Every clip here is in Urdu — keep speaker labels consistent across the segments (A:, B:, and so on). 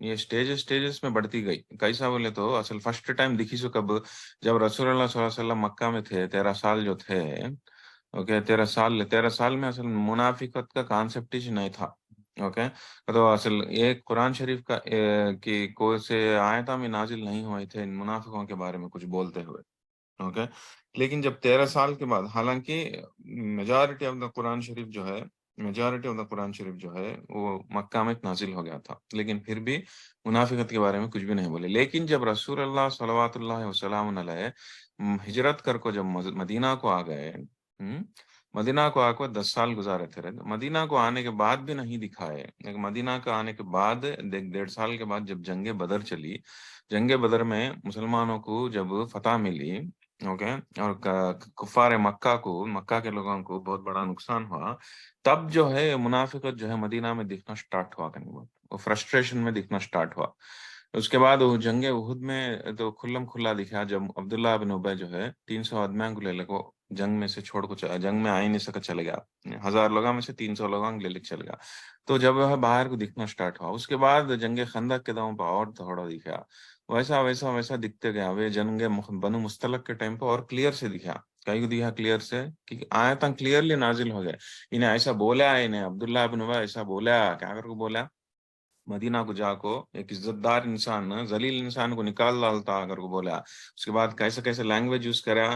A: یہ اسٹیجز میں بڑھتی گئی. کیسا بولے تو اصل فرسٹ ٹائم دکھی سو کب؟ جب رسول اللہ صلی اللہ علیہ وسلم مکہ میں تھے 13 سال جو تھے. اوکے 13 سال میں اصل منافقت کا کانسیپٹ ہی نہیں تھا. اوکے تو اصل ایک قرآن شریف کا کی کوئی سے آیتہ میں نازل نہیں ہوئے تھے ان منافقوں کے بارے میں کچھ بولتے ہوئے. اوکے لیکن جب 13 سال کے بعد، حالانکہ میجارٹی آف دا قرآن شریف جو ہے وہ مکہ میں نازل ہو گیا تھا، لیکن پھر بھی منافقت کے بارے میں کچھ بھی نہیں بولے. لیکن جب رسول اللہ صلوات اللہ وسلم علیہ ہجرت کر کو جب مدینہ کو آ گئے، مدینہ کو آ کر 10 سال گزارے تھے. مدینہ کو آنے کے بعد بھی نہیں دکھائے. مدینہ کا آنے کے بعد 1.5 سال کے بعد جب جنگ بدر چلی، جنگ بدر میں مسلمانوں کو جب فتح ملی، اوکے، اور کفار مکہ کے لوگوں کو بہت بڑا نقصان ہوا، تب جو ہے منافقت جو ہے مدینہ میں دکھنا سٹارٹ ہوا. وہ فرسٹریشن میں دکھنا سٹارٹ ہوا. اس کے بعد وہ جنگ احد میں تو کھلم کھلا دکھا جب عبداللہ بن ابی جو ہے 300 آدمیاں کو لے لے کو جنگ میں سے چھوڑ کو جنگ میں آ ہی نہیں سکا، چلے گیا. 1000 لوگوں میں سے 300 لوگوں لے لے چل گیا. تو جب وہ باہر کو دکھنا سٹارٹ ہوا، اس کے بعد جنگ خندق کے داؤں پہ اور تھوڑا دکھا، ویسا ویسا ویسا دکھتے گیا. وہ جنگ بنو مستلق کے ٹائم پہ اور کلیئر سے دکھا. کئی کو دکھا کلیئر سے کہ آیتاں کلیئرلی نازل ہو گئے. انہیں ایسا بولا، انہیں عبداللہ بن ابی ایسا بولا، کیا کر کو بولا، مدینہ کو جا کو ایک عزت دار انسان، ذلیل انسان کو نکال ڈالتا اگر کو بولا. اس کے بعد کیسے کیسے لینگویج یوز کرا،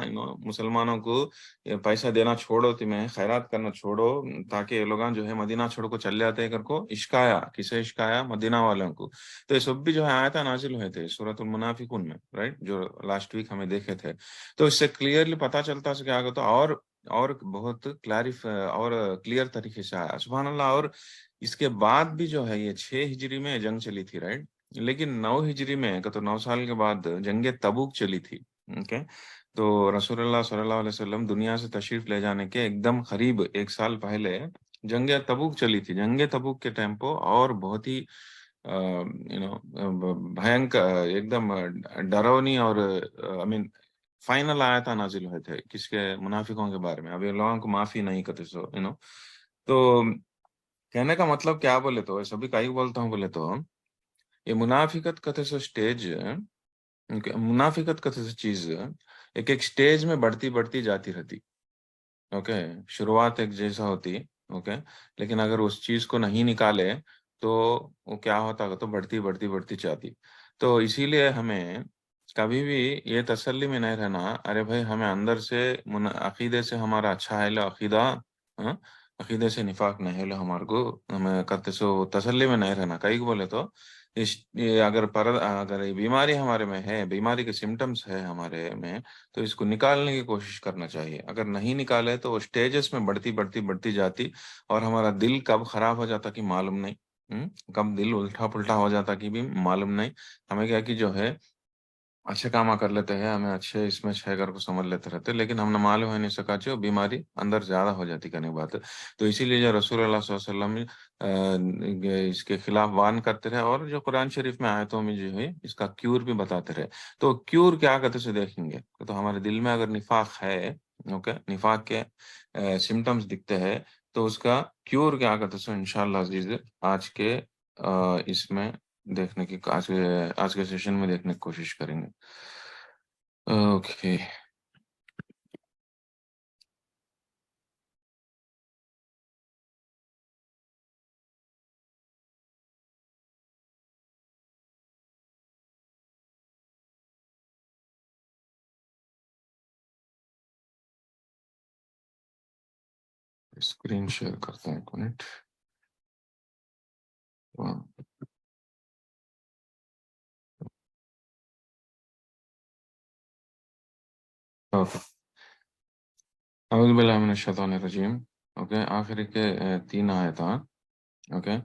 A: مسلمانوں کو یہ پیسہ دینا چھوڑو، تمہیں خیرات کرنا چھوڑو، تاکہ یہ لوگاں جو ہے مدینہ چھوڑ کو چل جاتے اگر کو اشکایا، کسے اشکایا، مدینہ والوں کو. تو یہ سب بھی جو ہے آیتاں نازل ہوئے تھے سورۃ المنافقون میں، رائٹ، جو لاسٹ ویک ہمیں دیکھے تھے. تو اس سے کلیئرلی پتا چلتا ہے کہ آگے تو اور بہت اور کلیئر طریقے سے آیا، سبحان اللہ. اور اس کے بعد بھی جو ہے یہ 6 ہجری میں جنگ چلی تھی، رائٹ. لیکن 9 ہجری میں تو 9 سال کے بعد جنگ تبوک چلی تھی. اوکے تو رسول اللہ صلی اللہ علیہ وسلم دنیا سے تشریف لے جانے کے ایک دم قریب 1 سال پہلے جنگ تبوک چلی تھی. جنگ تبوک کے ٹائم پہ اور بہت ہی بھینکر، ایک دم ڈراؤنی اور فائنل آیتاں نازل ہوئے تھے کس کے؟ منافقوں کے بارے میں. اب یہ لوگوں کو معافی نہیں کرتے تو کہنے کا مطلب کیا بولے تو سبھی کا ہی بولتا ہوں بولے تو یہ منافقت کتے سو اسٹیج، منافقت کتے سو چیز ایک ایک اسٹیج میں بڑھتی جاتی رہتی. اوکے شروعات ایک جیسا ہوتی، اوکے، لیکن اگر اس چیز کو نہیں نکالے تو وہ کیا ہوتا تو بڑھتی جاتی. تو اسی لیے ہمیں کبھی بھی یہ تسلی میں نہیں رہنا، ارے بھائی ہمیں اندر سے عقیدے سے ہمارا اچھا ہے لو عقیدہ، عقیدے سے نفاق نہیں ہے لو ہمارے کو، ہمیں کرتے سو تسلی میں نہیں رہنا. کئی کو بولے تو اگر یہ بیماری ہمارے میں ہے، بیماری کے سمٹمز ہے ہمارے میں، تو اس کو نکالنے کی کوشش کرنا چاہیے. اگر نہیں نکالے تو وہ اسٹیجز میں بڑھتی جاتی، اور ہمارا دل کب خراب ہو جاتا کہ معلوم نہیں، کب دل الٹا پلٹا ہو جاتا کہ بھی معلوم نہیں. ہمیں کیا کہ جو ہے اچھے کام کر لیتے ہیں، ہمیں اچھے اس میں شہر کو سمجھ لیتے رہتے، لیکن ہم نے معلوم ہو نہیں سکا جو بیماری اندر زیادہ ہو جاتی کرنے کی بات. تو اسی لیے جو رسول اللہ صلی اللہ علیہ وسلم اس کے خلاف وارن کرتے رہے، اور جو قرآن شریف میں آیتوں میں جو ہے اس کا کیور بھی بتاتے رہے. تو کیور کیا کرتے سے دیکھیں گے تو ہمارے دل میں اگر نفاق ہے، اوکے، نفاق کے سمٹمز دکھتے ہیں، تو اس کا کیور کیا کرتے سے انشاءاللہ عزیز آج کے اس میں دیکھنے کی، آج کے سیشن میں دیکھنے کی کوشش کریں گے. اوکے اسکرین شیئر کرتے ہیں، ایک منٹ. اوکے اعوذ باللہ من الشیطان الرجیم. اوکے آخری کے 3 آیت. اوکے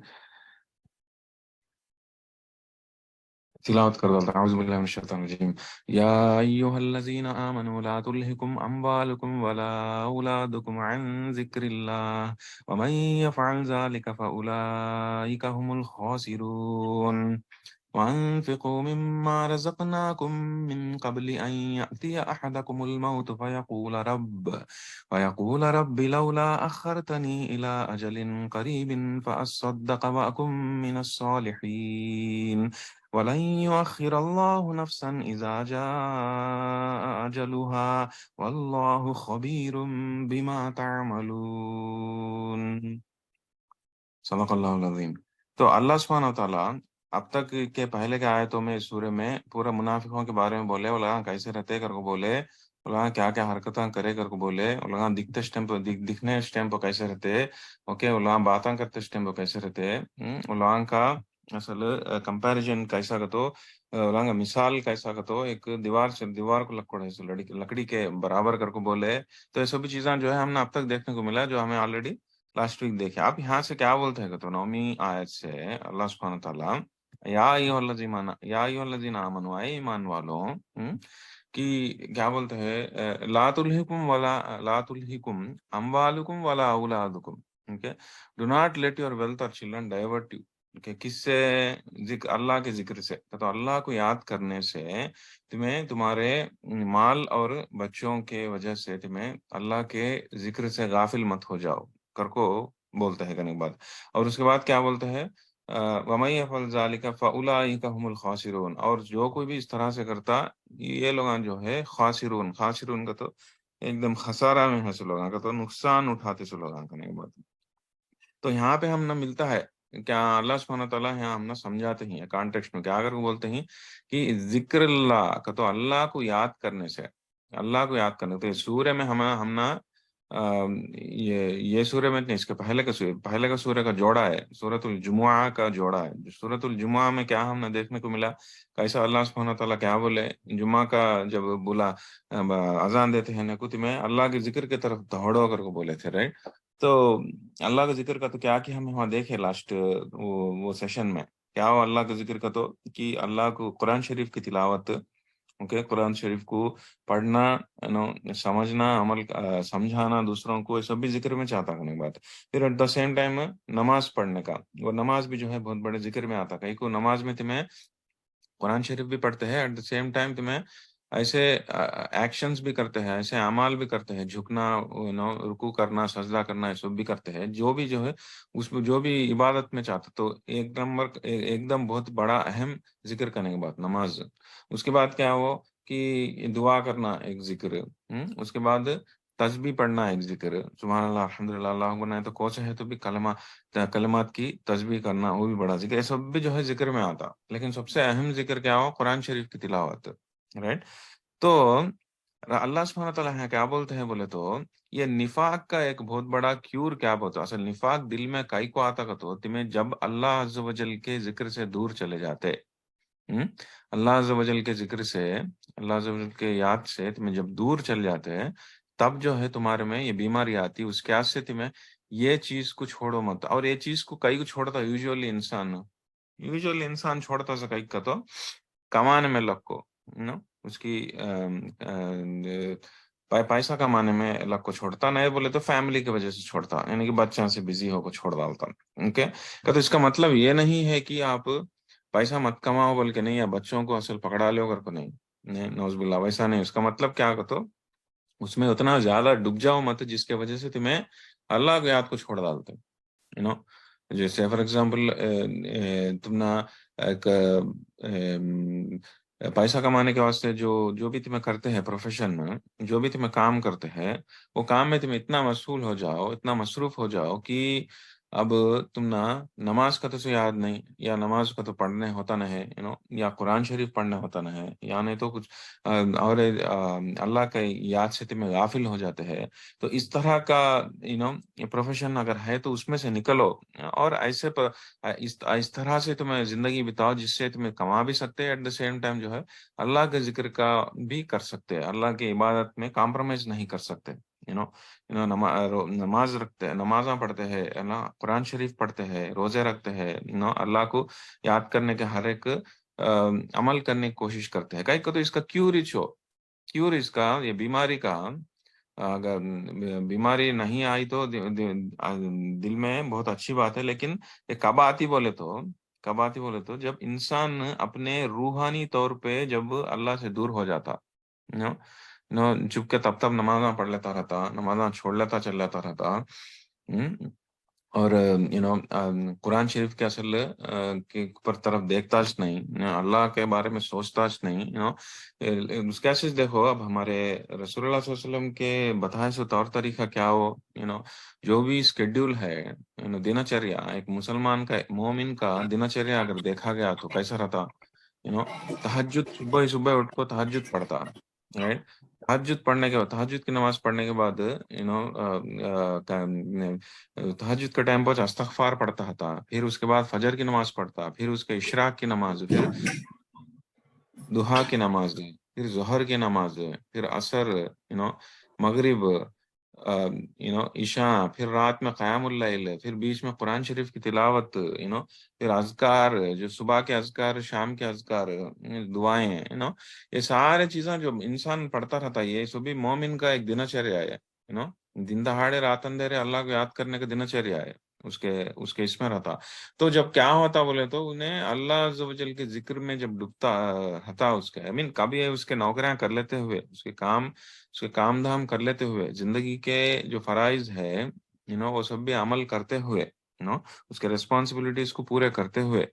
A: تلاوت کر دیتا ہوں. اعوذ باللہ من الشیطان الرجیم. یا ایھا الذین آمنوا لا تلہکم اموالکم ولا اولادکم عن ذکر اللہ ومن یفعل ذلک فاولئک هم الخاسرون وأنفقوا مما رزقناكم من قبل أن يأتي أحدكم الموت فيقول رب لولا أخرتني إلى أجل قريب فأصدق وأكن من الصالحين ولن يؤخر الله نفسا إذا جاء أجلها والله خبير بما تعملون. صدق اللہ العظیم. تو اللہ سبحانہ وتعالیٰ اب تک کے پہلے کے آیتوں میں اس سورے میں پورا منافقوں کے بارے میں بولے، وہ لگا کیسے رہتے کر کو بولے، وہ لگا کیا کیا حرکتاں کرے کر کو بولے، وہ لگا دکھتے اس ٹائم پہ دکھنے اس ٹائم پہ کیسے رہتے، اوکے، وہ لگا باتاں کرتے اس ٹائم پہ کیسے رہتے، وہ لگا کا اصل کمپیریزن کیسا کا تو لگا مثال کیسا کا تو ایک دیوار سے دیوار کو لکڑے سے لکڑی کے برابر کر کو بولے. تو یہ سبھی چیزاں جو ہے ہم نے اب تک دیکھنے کو ملا، جو ہمیں آلریڈی لاسٹ ویک دیکھے. آپ یہاں سے کیا بولتے ہیں کہ تو 9ویں آیت سے اللہ سبحانہ تعالیٰ یا ایھا الذین آمنوا، اے ایمان والوں، کہ کیا بولتے ہیں لا تلہکم اموالکم ولا اولادکم. Okay, do not let your wealth اور چلڈرن ڈائیورٹ یو. کہ کس سے؟ اللہ کے ذکر سے. تو اللہ کو یاد کرنے سے تمہیں تمہارے مال اور بچوں کے وجہ سے تمہیں اللہ کے ذکر سے غافل مت ہو جاؤ کر کو بولتے ہیں کرنے کے بعد. اور اس کے بعد کیا بولتے ہیں؟ وَمَن يَفْعَلْ ذَلِكَ فَأُولَٰئِكَ هُمُ الْخَاسِرُونَ. اور جو کوئی بھی اس طرح سے کرتا، یہ لوگ جو ہے خاسرون کا تو ایک دم خسارہ میں ہے، سے لوگوں کا تو نقصان اٹھاتے سے لوگوں کرنے کے بعد. تو یہاں پہ ہم نہ ملتا ہے کیا اللہ سبحانہ تعالیٰ یہاں ہم نہ سمجھاتے ہیں کانٹیکسٹ میں کیا اگر وہ بولتے ہیں کہ ذکر اللہ کا تو اللہ کو یاد کرنے سے، اللہ کو یاد کرنے تو سورہ میں ہم نہ یہ سورہ میں نہیں، اس کے پہلے کا سورہ کا جوڑا ہے، سورۃ الجمعہ کا جوڑا ہے. سورۃ الجمعہ میں کیا ہم نے دیکھنے کو ملا، کیسا اللہ سبحانہ تعالیٰ کیا بولے جمعہ کا جب بولا اذان دیتے ہیں نکوت میں اللہ کے ذکر کی طرف دوڑو کر کو بولے تھے، رائٹ. تو اللہ کا ذکر کا تو کیا کہ ہم وہاں دیکھے لاسٹ وہ سیشن میں کیا ہو اللہ کا ذکر کا تو کہ اللہ کو قرآن شریف کی تلاوت، اوکے، قرآن شریف کو پڑھنا، سمجھنا، عمل سمجھانا دوسروں کو، یہ سب بھی ذکر میں چاہتا کرنے کی بات. پھر ایٹ دا سیم ٹائم نماز پڑھنے کا، وہ نماز بھی جو ہے بہت بڑے ذکر میں آتا. کہیں کو نماز میں تمہیں قرآن شریف بھی پڑھتے ہیں، ایٹ دا سیم ٹائم تمہیں ایسے ایکشنز بھی کرتے ہیں، ایسے اعمال بھی کرتے ہیں، جھکنا، رکوع کرنا، سجدہ کرنا، یہ سب بھی کرتے ہیں، جو بھی جو ہے اس میں جو بھی عبادت میں چاہتے. تو ایک دم بہت بڑا اہم ذکر کرنے کے بعد نماز. اس کے بعد کیا ہو کہ دعا کرنا ایک ذکر، اس کے بعد تسبیح پڑھنا ایک ذکر، سبحان اللہ الحمدللہ اللہ اکبر ہے تو کوشش ہے تو بھی کلمات کی تسبیح کرنا، وہ بھی بڑا ذکر. یہ سب بھی جو ہے ذکر میں آتا، لیکن سب سے اہم ذکر کیا ہو؟ قرآن شریف کی تلاوت، رائٹ. تو اللہ سبحانہ تعالیٰ ہے کیا بولتے ہیں بولے تو یہ نفاق کا ایک بہت بڑا کیور کیا بولتا. اصل نفاق دل میں کئی کو آتا کا تو تمہیں جب اللہ عز و جل کے ذکر سے دور چلے جاتے، اللہ عز و جل کے ذکر سے، اللہ عز و جل کے یاد سے تمہیں جب دور چل جاتے ہیں، تب جو ہے تمہارے میں یہ بیماری آتی. اس کے سے تمہیں یہ چیز کو چھوڑو مت. اور یہ چیز کو کئی کو چھوڑتا یوزلی انسان چھوڑتا سا کئی کا تو کمانے میں لگ کو، اس کی پیسہ کمانے میں لگ کو چھوڑتا، نہیں بولے تو فیملی کی وجہ سے چھوڑتا، یعنی کہ بچوں سے بزی ہو کو چھوڑ ڈالتا. اوکے، تو اس کا مطلب یہ نہیں ہے کہ آپ پیسہ مت کماؤ بول کے نہیں، یا بچوں کو اصل پکڑا لو کر کو نہیں، نوز باللہ ویسا نہیں. اس کا مطلب کیا کہ تو اس میں اتنا زیادہ ڈوب جاؤ مت جس کی وجہ سے تمہیں اللہ کی یاد کو چھوڑ ڈالتے. جیسے فار ایگزامپل تم نہ ایک پیسہ کمانے کے واسطے جو بھی تمہیں کرتے ہیں پروفیشن میں، جو بھی تمہیں کام کرتے ہیں، وہ کام میں تم اتنا مشغول ہو جاؤ، اتنا مصروف ہو جاؤ کہ اب تم نہ نماز کا تو سے یاد نہیں، یا نماز کا تو پڑھنے ہوتا نہیں، یا قرآن شریف پڑھنے ہوتا نہیں، یا نہیں تو کچھ اور اللہ کے یاد سے تمہیں غافل ہو جاتے ہیں. تو اس طرح کا پروفیشن اگر ہے تو اس میں سے نکلو، اور ایسے اس طرح سے تمہیں زندگی بتاؤ جس سے تمہیں کما بھی سکتے، ایٹ دا سیم ٹائم جو ہے اللہ کے ذکر کا بھی کر سکتے، اللہ کی عبادت میں کمپرومائز نہیں کر سکتے. نماز رکھتے ہیں، نمازاں پڑھتے ہیں، قرآن شریف پڑھتے ہیں، روزے رکھتے ہیں، اللہ کو یاد کرنے کے ہر ایک عمل کرنے کی کوشش کرتے ہیں. کہیں کہ تو اس کا کیور اس کا یہ بیماری کا، اگر بیماری نہیں آئی تو دل میں بہت اچھی بات ہے، لیکن یہ کب آتی بولے تو کب آتی بولے تو جب انسان اپنے روحانی طور پہ جب اللہ سے دور ہو جاتا، نو نو چپ کے تب نمازاں پڑھ لیتا رہتا، نمازاں چھوڑ لیتا چل لیتا رہتا، اور قرآن شریف کے اصل کے پر طرف دیکھتاش نہیں، اللہ کے بارے میں سوچتاش نہیں، اس کیسے دیکھو اب ہمارے رسول اللہ صلی اللہ علیہ وسلم کے بتائے سو طور طریقہ کیا ہو، جو بھی اسکیڈول ہے، دنچریا ایک مسلمان کا، مومن کا دنچریا اگر دیکھا گیا تو کیسا رہتا، تہجد صبح ہی صبح اٹھ کو تہجد پڑھتا، رائٹ؟ تہجد پڑھنے کے بعد، تہجد کی نماز پڑھنے کے بعد تہجد کا ٹائم پہنچا استغفار پڑھتا تھا، پھر اس کے بعد فجر کی نماز پڑھتا، پھر اس کے اشراق کی نماز، پھر دہا کی نماز، پھر ظہر کی نماز، پھر عصر، مغرب، عشاء، پھر رات میں قیام اللیل، پھر بیچ میں قرآن شریف کی تلاوت، پھر اذکار، جو صبح کے اذکار، شام کے اذکار، دعائیں، یہ سارے چیزیں جو انسان پڑھتا رہتا ہے، یہ سبھی مومن کا ایک دنچریا ہے، دن دہاڑے رات اندھیرے اللہ کو یاد کرنے کا دنچریا ہے، اس کے اس میں رہتا۔ تو جب کیا ہوتا بولے تو انہیں اللہ عز و جل کے ذکر میں جب ڈوبتا رہتا، اس کے کبھی اس کے نوکریاں کر لیتے ہوئے، اس کے کام دھام کر لیتے ہوئے، زندگی کے جو فرائض ہے وہ سب بھی عمل کرتے ہوئے، اس کے ریسپانسبلٹیز کو پورے کرتے ہوئے،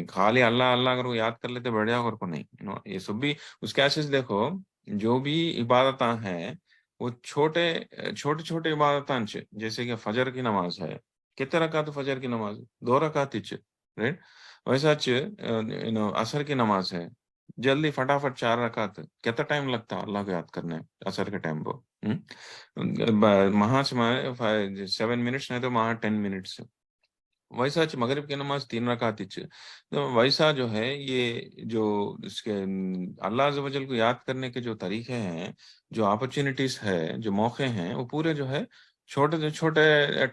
A: خالی اللہ اللہ اگر وہ یاد کر لیتے بڑھیا، اور کو نہیں، یہ سب بھی اس کے ایسے دیکھو، جو بھی عبادتاں ہیں وہ چھوٹے چھوٹے عبادتاں جیسے کہ فجر کی نماز ہے، کتنے رکعت فجر کی نماز؟ 2 رکعت، رائٹ؟ ویسا عصر کی نماز ہے، جلدی فٹافٹ 4 رکعت، کتنا ٹائم لگتا اللہ کو یاد کرنے عصر کے ٹائم کو؟ وہاں سے 7 منٹس نہیں تو وہاں 10 منٹس۔ ویسا مغرب کی نماز 3 رکعت، تو ویسا جو ہے یہ جو اس کے اللہ عز و جل کو یاد کرنے کے جو طریقے ہیں، جو اپرچونٹیز ہے، جو موقع ہیں، وہ پورے جو ہے چھوٹے سے چھوٹے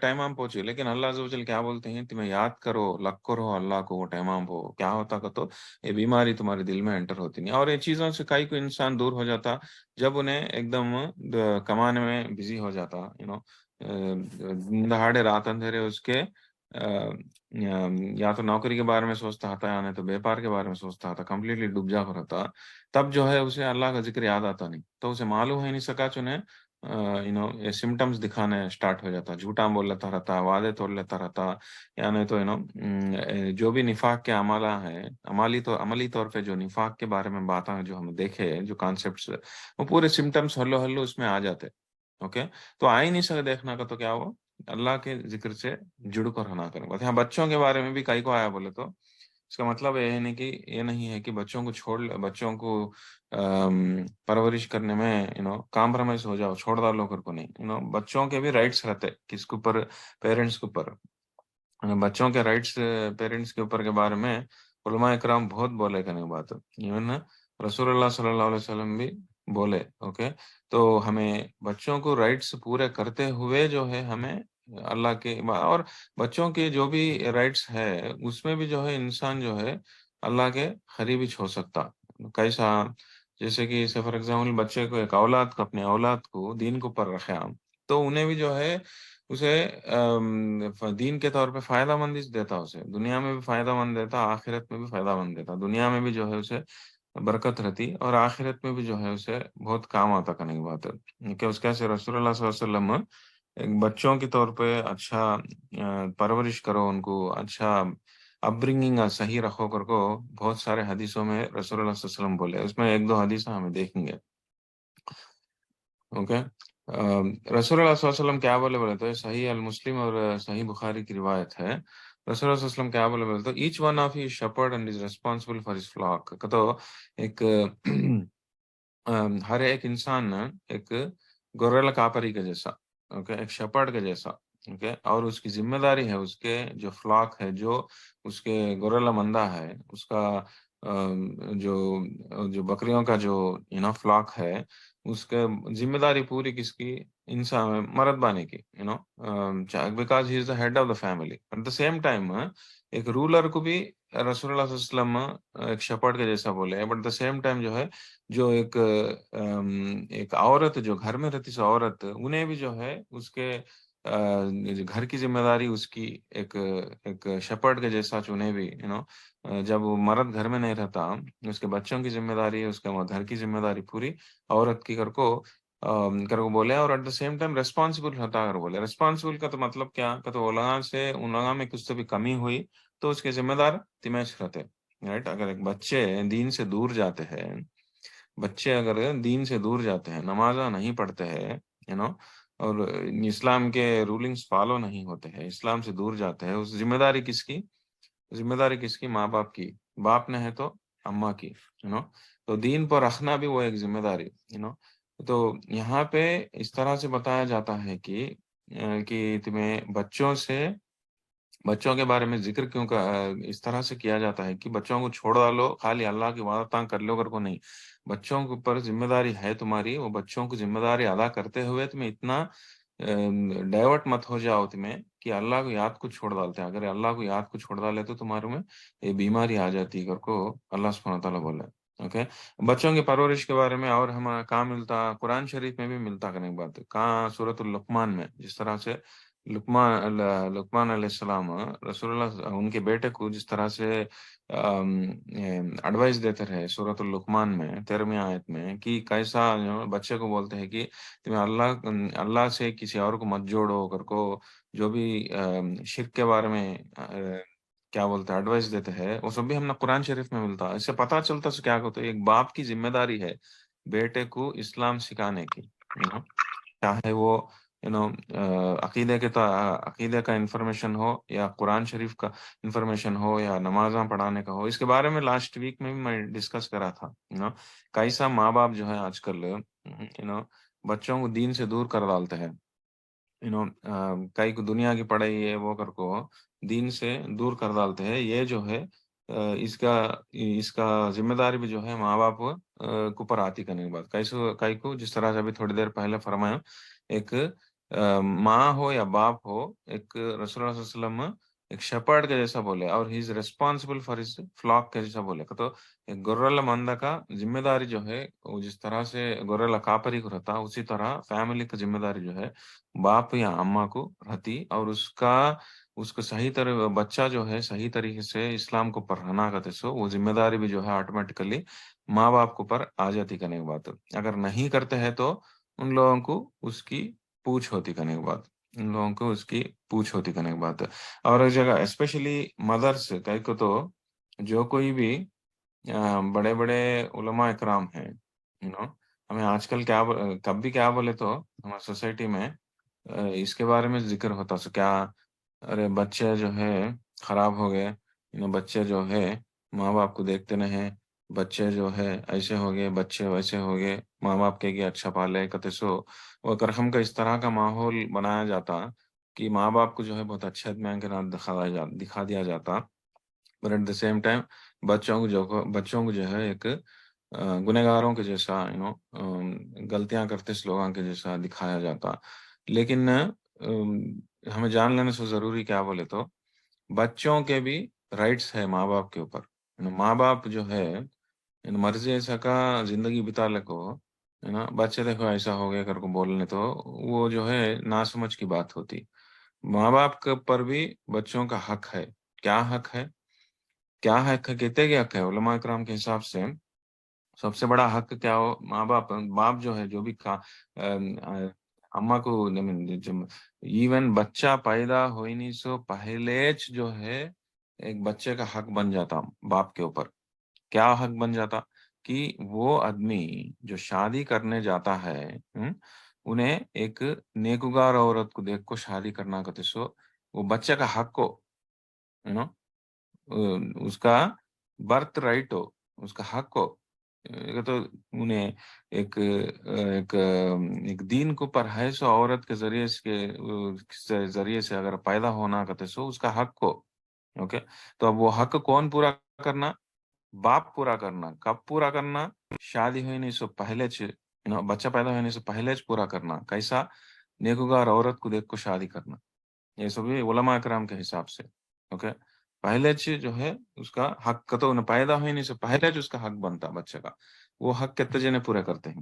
A: ٹائم ہم پہنچے، لیکن اللہ عز و جل کیا بولتے ہیں، تمہیں یاد کرو، لگ کرو اللہ کو، وہ ٹائم ہو کیا ہوتا کہ تو یہ بیماری تمہارے دل میں انٹر ہوتی نہیں، اور یہ چیزوں سے کئی کو انسان دور ہو جاتا جب انہیں ایک دم کمانے میں بزی ہو جاتا، دہاڑے رات اندھیرے اس کے یا تو نوکری کے بارے میں سوچتا تھا، یا نہیں تو بیپار کے بارے میں سوچتا تھا، کمپلیٹلی ڈوب جا کر رہتا، تب جو ہے اسے اللہ کا ذکر یاد آتا نہیں، تو اسے معلوم ہی نہیں سکا چنے یہ سمٹمز دکھانے اسٹارٹ ہو جاتا، جھوٹا بول لیتا رہتا، وعدے توڑ لیتا رہتا، یا نہیں تو جو بھی نفاق کے عملہ ہیں، عملی طور پہ جو نفاق کے بارے میں باتیں جو ہم دیکھے، جو کانسیپٹس، وہ پورے سمٹمز ہلو ہلو اس میں آ جاتے، اوکے؟ تو آ ہی نہیں سکے دیکھنا کا تو کیا ہو، اللہ کے ذکر سے جڑ کر ہونا کریں گے۔ ہاں، بچوں کے بارے میں بھی کئی کو آیا بولے تو اس کا مطلب یہ نہیں ہے کہ بچوں کو بچوں کو پرورش کرنے میں کمپرومائز ہو جاؤ، چھوڑ ڈالو کر کو نہیں، بچوں کے بھی رائٹس رہتے، کس کے اوپر؟ پیرنٹس کے اوپر، بچوں کے رائٹس پیرنٹس کے اوپر کے بارے میں علماء اکرام بہت بولے کرنے کی بات، ایون رسول اللہ صلی اللہ علیہ وسلم بھی بولے، اوکے؟ تو ہمیں بچوں کو رائٹس پورے کرتے ہوئے جو ہے ہمیں اللہ کے، اور بچوں کے جو بھی رائٹس ہے اس میں بھی جو ہے انسان جو ہے اللہ کے قریب ہی ہو سکتا، کیسا؟ جیسے کہ فار ایگزامپل بچے کو، ایک اولاد کو، اپنے اولاد کو دین کو پر رکھے ہم، تو انہیں بھی جو ہے اسے دین کے طور پہ فائدہ مند دیتا، اسے دنیا میں بھی فائدہ مند دیتا، آخرت میں بھی فائدہ مند دیتا، دنیا میں بھی جو ہے اسے برکت رہتی، اور آخرت میں بھی جو ہے اسے بہت کام آتا کرنے کی بات ہے کہ اس کیسے رسول اللہ صلی اللہ علیہ وسلم ایک بچوں کے طور پہ اچھا پرورش کرو، ان کو اچھا اپ برنگنگ صحیح رکھو کر کو بہت سارے حدیثوں میں رسول اللہ صلی اللہ علیہ وسلم بولے، اس میں 1-2 حدیث ہمیں دیکھیں گے، اوکے؟ رسول اللہ صلی اللہ علیہ وسلم کیا بولے تو صحیح المسلم اور صحیح بخاری کی روایت ہے، رسول اللہ صلی اللہ علیہ وسلم کیا بولے تو each one of he shepherd and is responsible for his flock, تو ایک ہر ایک انسان ایک گوریلا کاپری کے جیسا، اوکے، ایک شپرڈ کے جیسا، اوکے، اور اس کی ذمہ داری ہے اس کے جو فلاک ہے، جو اس کے گوریلا مندہ ہے، اس کا جو بکریوں کا جو فلاک ہے، اس کے ذمہ داری پوری کس کی؟ انسان، مرد بانے کی، because he is the head of the family, at the same time ایک رولر کو بھی رسول اللہ صلی اللہ علیہ وسلم ایک شپرڈ کے جیسا بولے، بٹ دا سیم ٹائم جو ہے جو ایک عورت جو گھر میں رہتی سو عورت، انہیں بھی جو ہے اس کے گھر کی ذمہ داری اس کی ایک ایک شپرڈ کے جیسا چنے بھی جب وہ مرد گھر میں نہیں رہتا، اس کے بچوں کی ذمہ داری ہے، اس کے گھر کی ذمہ داری پوری عورت کی کر کو بولے، اور at the same time responsible ہوتا کر بولے. ریسپانسبل کا تو مطلب کیا کہ تو ان لوگوں میں کچھ تو بھی کمی ہوئی تو اس کے ذمہ دار تمیش رہتے. رائٹ. اگر ایک بچے دین سے دور جاتے ہیں، بچے اگر دین سے دور جاتے ہیں، نمازاں نہیں پڑھتے ہیں، اور اسلام کے رولنگز فالو نہیں ہوتے ہیں، اسلام سے دور جاتے ہیں، اس ذمہ داری کس کی؟ ذمہ داری کس کی؟ ماں باپ کی. باپ نے ہے تو اماں کی. تو دین پر رکھنا بھی وہ ایک ذمہ داری. تو یہاں پہ اس طرح سے بتایا جاتا ہے کہ تمہیں بچوں کے بارے میں ذکر کیوں کا اس طرح سے کیا جاتا ہے کہ بچوں کو چھوڑ ڈالو، خالی اللہ کی عبادت کر لو کر کو نہیں. بچوں کے اوپر ذمہ داری ہے تمہاری، وہ بچوں کو ذمہ داری ادا کرتے ہوئے تمہیں اتنا ڈائیورٹ مت ہو جاؤ تمہیں کہ اللہ کو یاد کو چھوڑ ڈالتے ہیں. اگر اللہ کو یاد کو چھوڑ ڈالے تو تمہارے میں یہ بیماری آ جاتی کر کو اللہ سبحانہ وتعالیٰ بولے. اوکے. بچوں کی پرورش کے بارے میں اور ہمیں کہاں ملتا؟ قرآن شریف میں بھی ملتا کرنے کی بات. کہاں؟ سورۃ اللقمان میں، جس طرح سے لقمان علیہ السلام رسول اللہ ان کے بیٹے کو جس طرح سے ایڈوائس دیتے رہے سورۃ اللقمان میں 13ویں آیت میں، کہ کیسا بچے کو بولتے ہیں کہ تمہیں اللہ سے کسی اور کو مت جوڑو کر کو، جو بھی شرک کے بارے میں کیا بولتے ہیں ایڈوائس دیتے ہیں، وہ سب بھی ہم نے قرآن شریف میں ملتا. اس سے پتہ چلتا ہے کیا ہوتا ہے، ایک باپ کی ذمہ داری ہے بیٹے کو اسلام سکھانے کی. چاہے وہ عقیدے کا انفارمیشن ہو، یا قرآن شریف کا انفارمیشن ہو، یا نمازاں پڑھانے کا ہو. اس کے بارے میں لاسٹ ویک میں بھی میں ڈسکس کرا تھا. کیسا ماں باپ جو ہے آج کل بچوں کو دین سے دور کر ڈالتے ہیں. کئی کو دنیا کی پڑھائی ہے وہ کر کو دین سے دور کر ڈالتے ہیں. یہ جو ہے اس کا ذمہ داری بھی جو ہے ماں باپ کو اوپر آتی کرنے کی بات. کئی کو جس طرح سے ابھی تھوڑی دیر پہلے فرمایا، ایک ماں ہو یا باپ ہو، ایک رسول اللہ صلی اللہ علیہ وسلم ایک شپرڈ کے جیسا بولے، اور he is responsible for his flock کے جیسا بولے. تو ایک گورلا مندہ کا ذمہ داری جو ہے، وہ جس طرح سے گورلا کاپری کو رہتا، اسی طرح فیملی کا ذمہ داری جو ہے باپ یا اماں کو رہتی. اور اس کو صحیح طرح بچہ جو ہے صحیح طریقے سے اسلام کو پڑھانا کرتے سو وہ ذمہ داری بھی جو ہے آٹومیٹیکلی ماں باپ کو پر آ جاتی کرنے کی بات. اگر نہیں کرتے ہیں تو ان لوگوں کو اس کی پوچھ ہوتی کرنے کی بات. ان لوگوں کو اس کی پوچھ ہوتی کرنے کی بات. اور ایک جگہ اسپیشلی مدرس کہیں کو تو جو کوئی بھی بڑے بڑے علماء اکرام ہیں، ہمیں آج کل کب بھی کیا بولے تو ہماری سوسائٹی میں اس کے بارے میں ذکر ہوتا سو کیا، ارے بچے جو ہے خراب ہو گئے، بچے جو ہے ماں باپ کو دیکھتے نہیں، بچے جو ہے ایسے ہو گئے، بچے ویسے ہو گئے، ماں باپ کے اچھا پالے کتے سو. وہ کرہم کا اس طرح کا ماحول بنایا جاتا کہ ماں باپ کو جو ہے بہت اچھا میں کے نام دکھا دیا جاتا. But at the same time بچوں کو جو ہے ایک گنہگاروں کے جیسا غلطیاں کرتے لوگوں کے جیسا دکھایا جاتا. لیکن ہمیں جان لینے سے ضروری کیا بولے تو بچوں کے بھی رائٹس ہے ماں باپ کے اوپر. ماں باپ جو ہے مرضی ایسا کا زندگی بتا لے کو بچے دیکھو ایسا ہو گیا کر کو بولنے تو وہ جو ہے ناسمجھ کی بات ہوتی. ماں باپ کے پر بھی بچوں کا حق ہے. کیا حق ہے؟ کیا حق ہے کہتے کہ حق ہے علماء اکرام کے حساب سے سب سے بڑا حق کیا ہو؟ ماں باپ جو ہے جو بھی اماں کو ایون بچہ پیدا ہوئی نہیں سو پہلے جو ہے ایک بچے کا حق بن جاتا باپ کے اوپر. کیا حق بن جاتا؟ کہ وہ آدمی جو شادی کرنے جاتا ہے انہیں ایک نیکوگار عورت کو دیکھ کو شادی کرنا کہتے سو وہ بچے کا حق کو اس کا برتھ رائٹ ہو، اس کا حق ہو. تو انہیں ایک ایک ایک دین کو پر ہے سو عورت کے ذریعے سے اگر پیدا ہونا کہتے سو اس کا حق کو. اوکے. تو اب وہ حق کون پورا کرنا؟ باپ پورا کرنا. کب پورا کرنا؟ شادی ہوئی نہیں سو پہلے بچہ پیدا ہونے سے پہلے پورا کرنا. کیسا؟ نیکوگار عورت کو دیکھ کو شادی کرنا. یہ سبھی علماء اکرام کے حساب سے. اوکے. پہلے جو ہے اس کا حق تو پیدا ہوئی نہیں سے پہلے اس کا حق بنتا بچے کا. وہ حق کتنے جنے پورے کرتے ہیں؟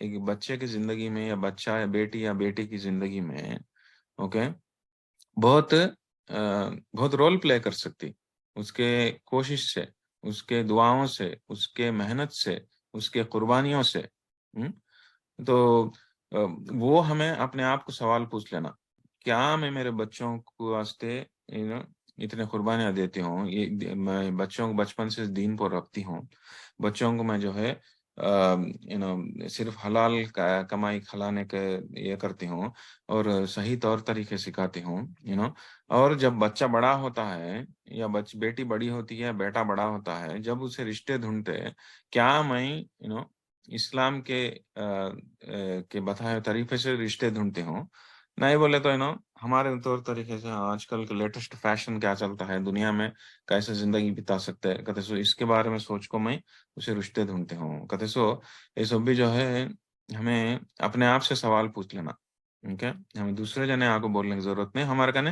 A: ایک بچے کی زندگی میں یا بچہ یا بیٹی کی زندگی میں اوکے بہت بہت رول پلے کر سکتی اس کے کوشش سے، اس کے دعاؤں سے، اس کے محنت سے، اس کے قربانیوں سے۔ ہم؟ تو آ، وہ ہمیں اپنے آپ کو سوال پوچھ لینا، کیا میں میرے بچوں کو واسطے اتنے قربانیاں دیتی ہوں، میں بچوں کو بچپن سے دین پر رکھتی ہوں، بچوں کو میں جو ہے صرف حلال کمائی کھلانے کے یہ کرتی ہوں اور صحیح طور طریقے سکھاتی ہوں اور جب بچہ بڑا ہوتا ہے یا بیٹی بڑی ہوتی ہے، بیٹا بڑا ہوتا ہے، جب اسے رشتے ڈھونڈتے کیا میں اسلام کے بتائے ہوئے طریقے سے رشتے ڈھونڈتے ہوں، نہیں بولے تو ہمارے طور طریقے سے آج کل کے لیٹسٹ فیشن کیا چلتا ہے دنیا میں، کیسے زندگی بتا سکتے ہیں کہتے سو اس کے بارے میں سوچ کو میں اسے رشتے ڈھونڈتے ہوں کہتے سو یہ سب بھی جو ہے ہمیں اپنے آپ سے سوال پوچھ لینا، اوکے ہمیں دوسرے جنے آپ کو بولنے کی ضرورت نہیں، ہمارے کنے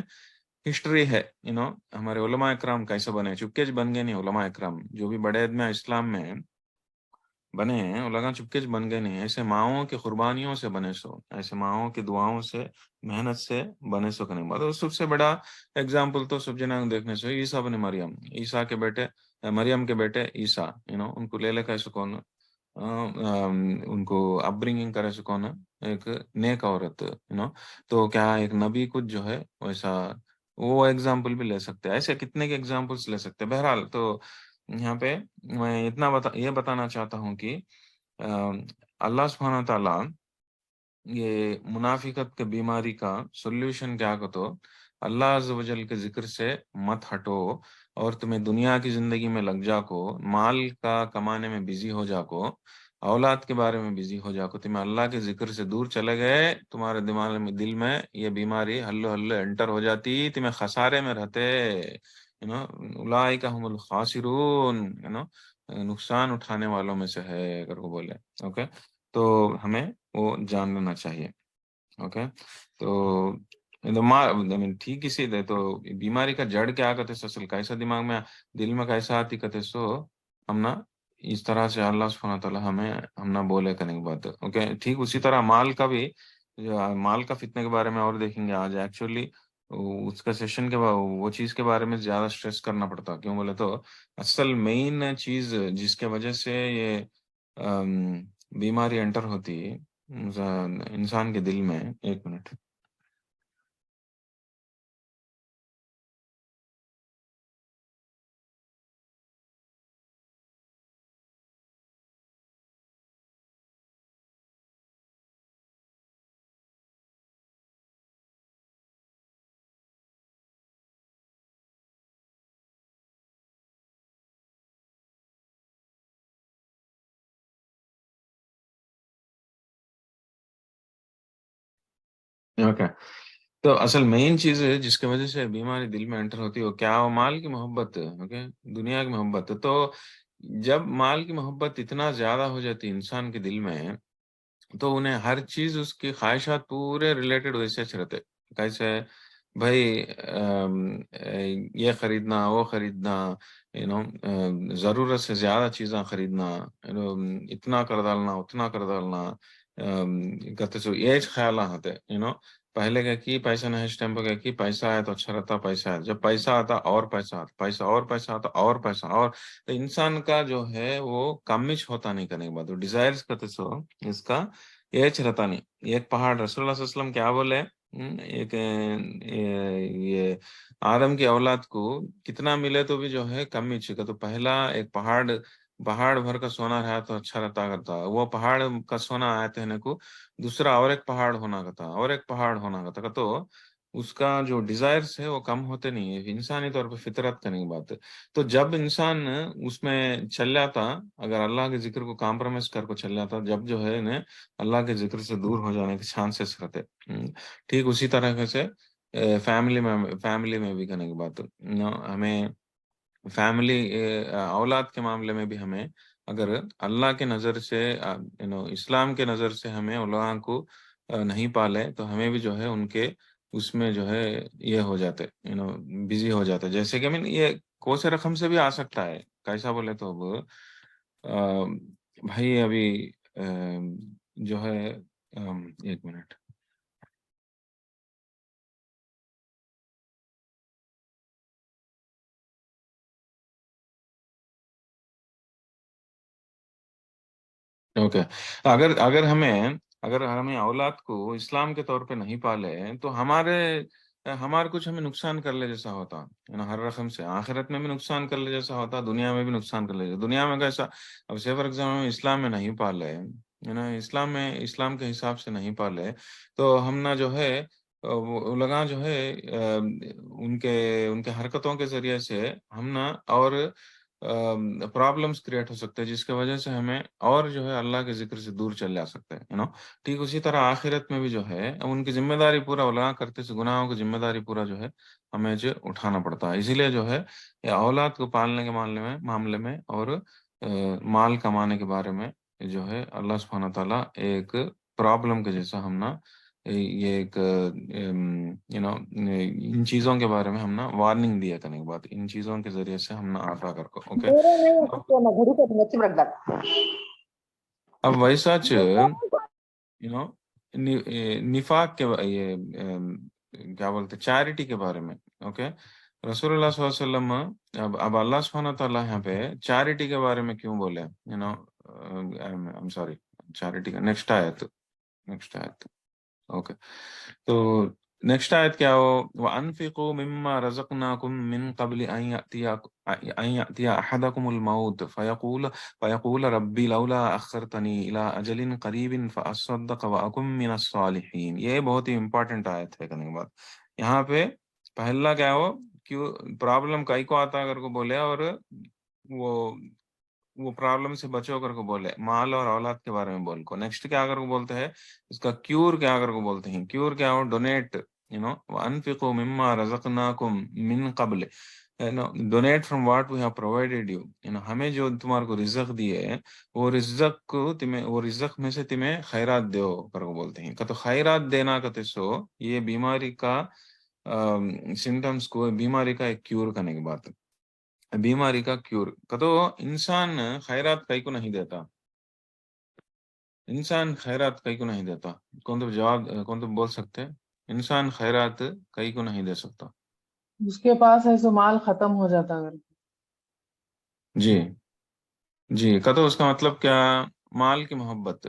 A: ہسٹری ہے ہمارے علماء اکرام کیسے بنے، چپکے بن گئے نہیں، علماء اکرام جو بھی بڑے ادمیا اسلام میں بنے ہیں وہ لگا چپکے بن گئے نہیں، ایسے ماؤں کی قربانیوں سے بنے سو، ایسے ماؤں کی دعاؤں سے محنت سے بنے سو کرنے بعد سب سے بڑا اگزامپل تو سب جنا دیکھنے سے عیسیٰ بن مریم، عیسیٰ کے بیٹے مریم کے بیٹے عیسیٰ ان کو لے لے کیسے کون ان کو اپ برنگنگ کرے سے کون ایک نیک عورت تو کیا ایک نبی کچھ جو ہے ویسا وہ ایگزامپل بھی لے سکتے ہیں، ایسے کتنے کے ایگزامپلس لے سکتے ہیں۔ بہرحال تو یہاں پہ میں اتنا یہ بتانا چاہتا ہوں کہ اللہ سبحانہ تعالیٰ یہ منافقت کے بیماری کا سولوشن کیا کو تو اللہ عز و جل کے ذکر سے مت ہٹو اور تمہیں دنیا کی زندگی میں لگ جا کو، مال کا کمانے میں بزی ہو جا کو، اولاد کے بارے میں بزی ہو جا کو، تمہیں اللہ کے ذکر سے دور چلے گئے، تمہارے دماغ میں دل میں یہ بیماری ہلو ہلو انٹر ہو جاتی، تمہیں خسارے میں رہتے اولئک هم الخاسرون نقصان اٹھانے والوں میں سے ہے اگر وہ بولے اوکے تو ہمیں وہ جان لینا چاہیے اوکے تو ٹھیک اسی دے تو بیماری کا جڑ کیا کہتے سو اصل کیسا دماغ میں دل میں کیسا آتی کہتے سو ہم نا اس طرح سے اللہ سبحانہ تعالیٰ ہمیں ہم نہ بولے کرنے کی بات اوکے ٹھیک اسی طرح مال کا بھی مال کا فتنے کے بارے میں اور دیکھیں گے آج ایکچولی اس کا سیشن کے وہ چیز کے بارے میں زیادہ سٹریس کرنا پڑتا کیوں بولے تو اصل مین چیز جس کے وجہ سے یہ بیماری انٹر ہوتی انسان کے دل میں ایک منٹ اوکے تو اصل مین چیز ہے جس کی وجہ سے بیماری دل میں انٹر ہوتی ہے وہ کیا وہ مال کی محبت ہے اوکے دنیا کی محبت ہے تو جب مال کی محبت اتنا زیادہ ہو جاتی ہے انسان کے دل میں تو انہیں ہر چیز اس کی خواہشات پورے ریلیٹڈ ویسے رہتے کیسے بھائی یہ خریدنا وہ خریدنا ضرورت سے زیادہ چیزاں خریدنا اتنا کر ڈالنا اتنا کر ڈالنا کہتے سو یہ خیال آتے پہلے کیا کی پیسہ نہیں اس ٹائم پہ کیا کی پیسہ آیا تو اچھا رہتا پیسہ آیا جب پیسہ آتا اور پیسہ آتا پیسہ اور پیسہ آتا اور پیسہ اور تو انسان کا جو ہے وہ کمش ہوتا نہیں کرنے کے بعد وہ ڈیزائرز کرتے سو اس کا یہ رہتا نہیں ایک پہاڑ رسول اللہ صلی اللہ علیہ وسلم کیا بولے ایک یہ آدم کی اولاد کو کتنا ملے تو بھی جو ہے کم ہی چکا تو پہلا ایک پہاڑ بھر کا سونا رہا تو اچھا رہتا کرتا وہ پہاڑ کا سونا آیا تھے کو دوسرا اور ایک پہاڑ ہونا کا تھا اور ایک پہاڑ ہونا کا تھا تو اس کا جو ڈیزائرس ہے وہ کم ہوتے نہیں ہے انسانی طور پہ فطرت کرنے کی بات ہے تو جب انسان اس میں چل جاتا اگر اللہ کے ذکر کو کمپرومائز کر کو چل جاتا جب جو ہے اللہ کے ذکر سے دور ہو جانے کے چانسز رہتے ٹھیک اسی طرح سے فیملی میں بھی کرنے کی بات ہمیں فیملی اولاد کے معاملے میں بھی ہمیں اگر اللہ کے نظر سے اسلام کے نظر سے ہمیں علماء کو نہیں پالے تو ہمیں بھی جو ہے ان کے اس میں جو ہے یہ ہو جاتے بزی ہو جاتے جیسے کہ یہ کوس رقم سے بھی آ سکتا ہے کیسا بولے تو اب بھائی ابھی جو ہے ایک منٹ. اوکے. اگر ہمیں اولاد کو اسلام کے طور پہ نہیں پالے تو ہمارے کچھ ہمیں نقصان کر لے جیسا ہوتا ہر رقم سے. آخرت میں بھی نقصان کر لے جیسا ہوتا, دنیا میں بھی نقصان کر لے جیسا. دنیا میں کیسا؟ اب سے فار ایگزامپل ہم اسلام میں نہیں پالے, اسلام کے حساب سے نہیں پالے, تو ہم نہ جو ہے وہ لگا جو ہے ان کے حرکتوں کے ذریعے سے ہم نہ اور پرابلمس کریٹ ہو سکتے ہیں, جس کی وجہ سے ہمیں اور جو ہے اللہ کے ذکر سے دور چل جا سکتے ہیں ٹھیک اسی طرح آخرت میں بھی جو ہے ان کی ذمہ داری پورا علماء کرتے سے گناہوں کی ذمہ داری پورا جو ہے ہمیں جو اٹھانا پڑتا ہے. اسی لیے جو ہے یہ اولاد کو پالنے کے معاملے میں اور مال کمانے کے بارے میں جو ہے اللہ سبحانہ تعالیٰ ایک پرابلم کے جیسا ہم نا یہ ایک ان چیزوں کے بارے میں ہم نا وارننگ دیا کرنے کے بعد ان چیزوں کے ذریعے سے ہم نا آگاہ کر کو. اوکے. اب ویسا نفاق کے یہ کیا بولتے چیریٹی کے بارے میں. اوکے. رسول اللہ صلی اللہ علیہ وسلم اب اللہ سبحانہ تعالیٰ یہاں پہ چیریٹی کے بارے میں کیوں بولے سوری چیریٹی کا نیکسٹ آیت. اوکے. تو نیکسٹ آیت کیا ہو, وَأَنفِقُوا مِمَّا رَزَقْنَاكُم مِّن قَبْلِ أَن يَأْتِيَ أَحَدَكُمُ الْمَوْتُ فَيَقُولَ رَبِّ لَوْلَا أَخَّرْتَنِي إِلَىٰ أَجَلٍ قَرِيبٍ فَأَصَّدَّقَ وَأَكُن مِّنَ الصَّالِحِينَ. یہ بہت ہی امپورٹنٹ آیت ہے. کرنے کے بعد یہاں پہ پہلا کیا ہو, کیوں پرابلم کئی کو آتا اگر کو بولے, اور وہ پرابلم سے بچو کر کو بولے, مال اور اولاد کے بارے میں بول کو. نیکسٹ کیا اگر کو بولتے ہیں, اس کا کیور کیا اگر کو بولتے ہیں, کیور کیا ہو, ڈونیٹ وَأَنفِقُوا مِمَّا رَزَقْنَاكُم مِّن قَبْلِ donate from what we have provided you. ہمیں جو تمہارے کو رزق دیے وہ رزق میں سے تمہیں خیرات دیو کر کو بولتے ہیں. تو خیرات دینا کہتے سو یہ بیماری کا سمٹمس کو, بیماری کا ایک کیور کرنے کی بات ہے. بیماری کا کیور تو انسان خیرات کئی کو نہیں دیتا. انسان خیرات کئی کو نہیں دیتا. کون تو بول سکتے انسان خیرات کئی کو نہیں دے سکتا.
B: اس کے پاس ہے سو مال ختم ہو جاتا اگر.
A: جی تو اس کا مطلب کیا, مال کی محبت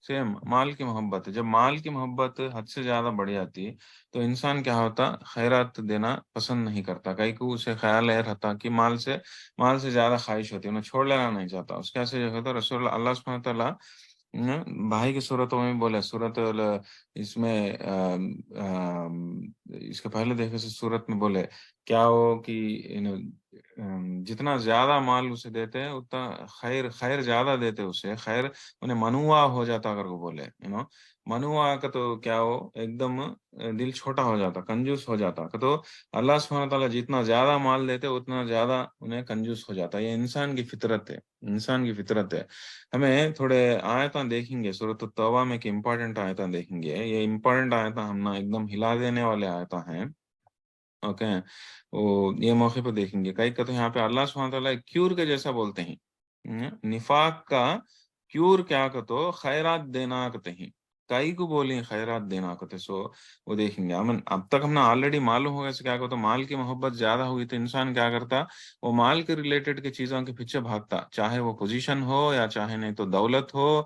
A: سیم مال کی محبت. جب مال کی محبت حد سے زیادہ بڑھ جاتی تو انسان کیا ہوتا, خیرات دینا پسند نہیں کرتا. کئی کو اسے خیال رہتا کہ مال سے زیادہ خواہش ہوتی ہے, انہیں چھوڑ لینا نہیں چاہتا. اس کیسے جو ہوتا رسول اللہ سبحانہ تعالیٰ بھائی کی صورتوں میں بولے, صورت اس میں اس کے پہلے دیکھے سے صورت میں بولے کیا ہو کہ جتنا زیادہ مال اسے دیتے اتنا خیر زیادہ دیتے اسے, خیر انہیں منوا ہو جاتا. اگر وہ بولے منوا کا تو کیا ہو, ایک دم دل چھوٹا ہو جاتا, کنجوس ہو جاتا. تو اللہ سبحانہ تعالیٰ جتنا زیادہ مال دیتے اتنا زیادہ انہیں کنجوس ہو جاتا. یہ انسان کی فطرت ہے. ہمیں تھوڑے آیتاں دیکھیں گے سورۃ التوبہ میں کہ امپورٹنٹ آیتاں دیکھیں گے. یہ امپورٹنٹ آیتاں ہم نا ایک دم ہلا دینے والے آیتاں ہیں. اوکے. وہ یہ موقع پہ دیکھیں گے. کئی کہتے ہیں یہاں پہ اللہ سبحانہ تعالیٰ کیور کے جیسا بولتے ہیں. نفاق کا کیور کیا کہتے خیرات دینا کہتے ہیں. کئی کو بولیں خیرات دینا کہتے سو وہ دیکھیں گے. اب تک ہم نے آلریڈی معلوم ہوگا کیا کہتے مال کی محبت زیادہ ہوئی تو انسان کیا کرتا, وہ مال کے ریلیٹڈ کے چیزوں کے پیچھے بھاگتا, چاہے وہ پوزیشن ہو یا چاہے نہیں تو دولت ہو,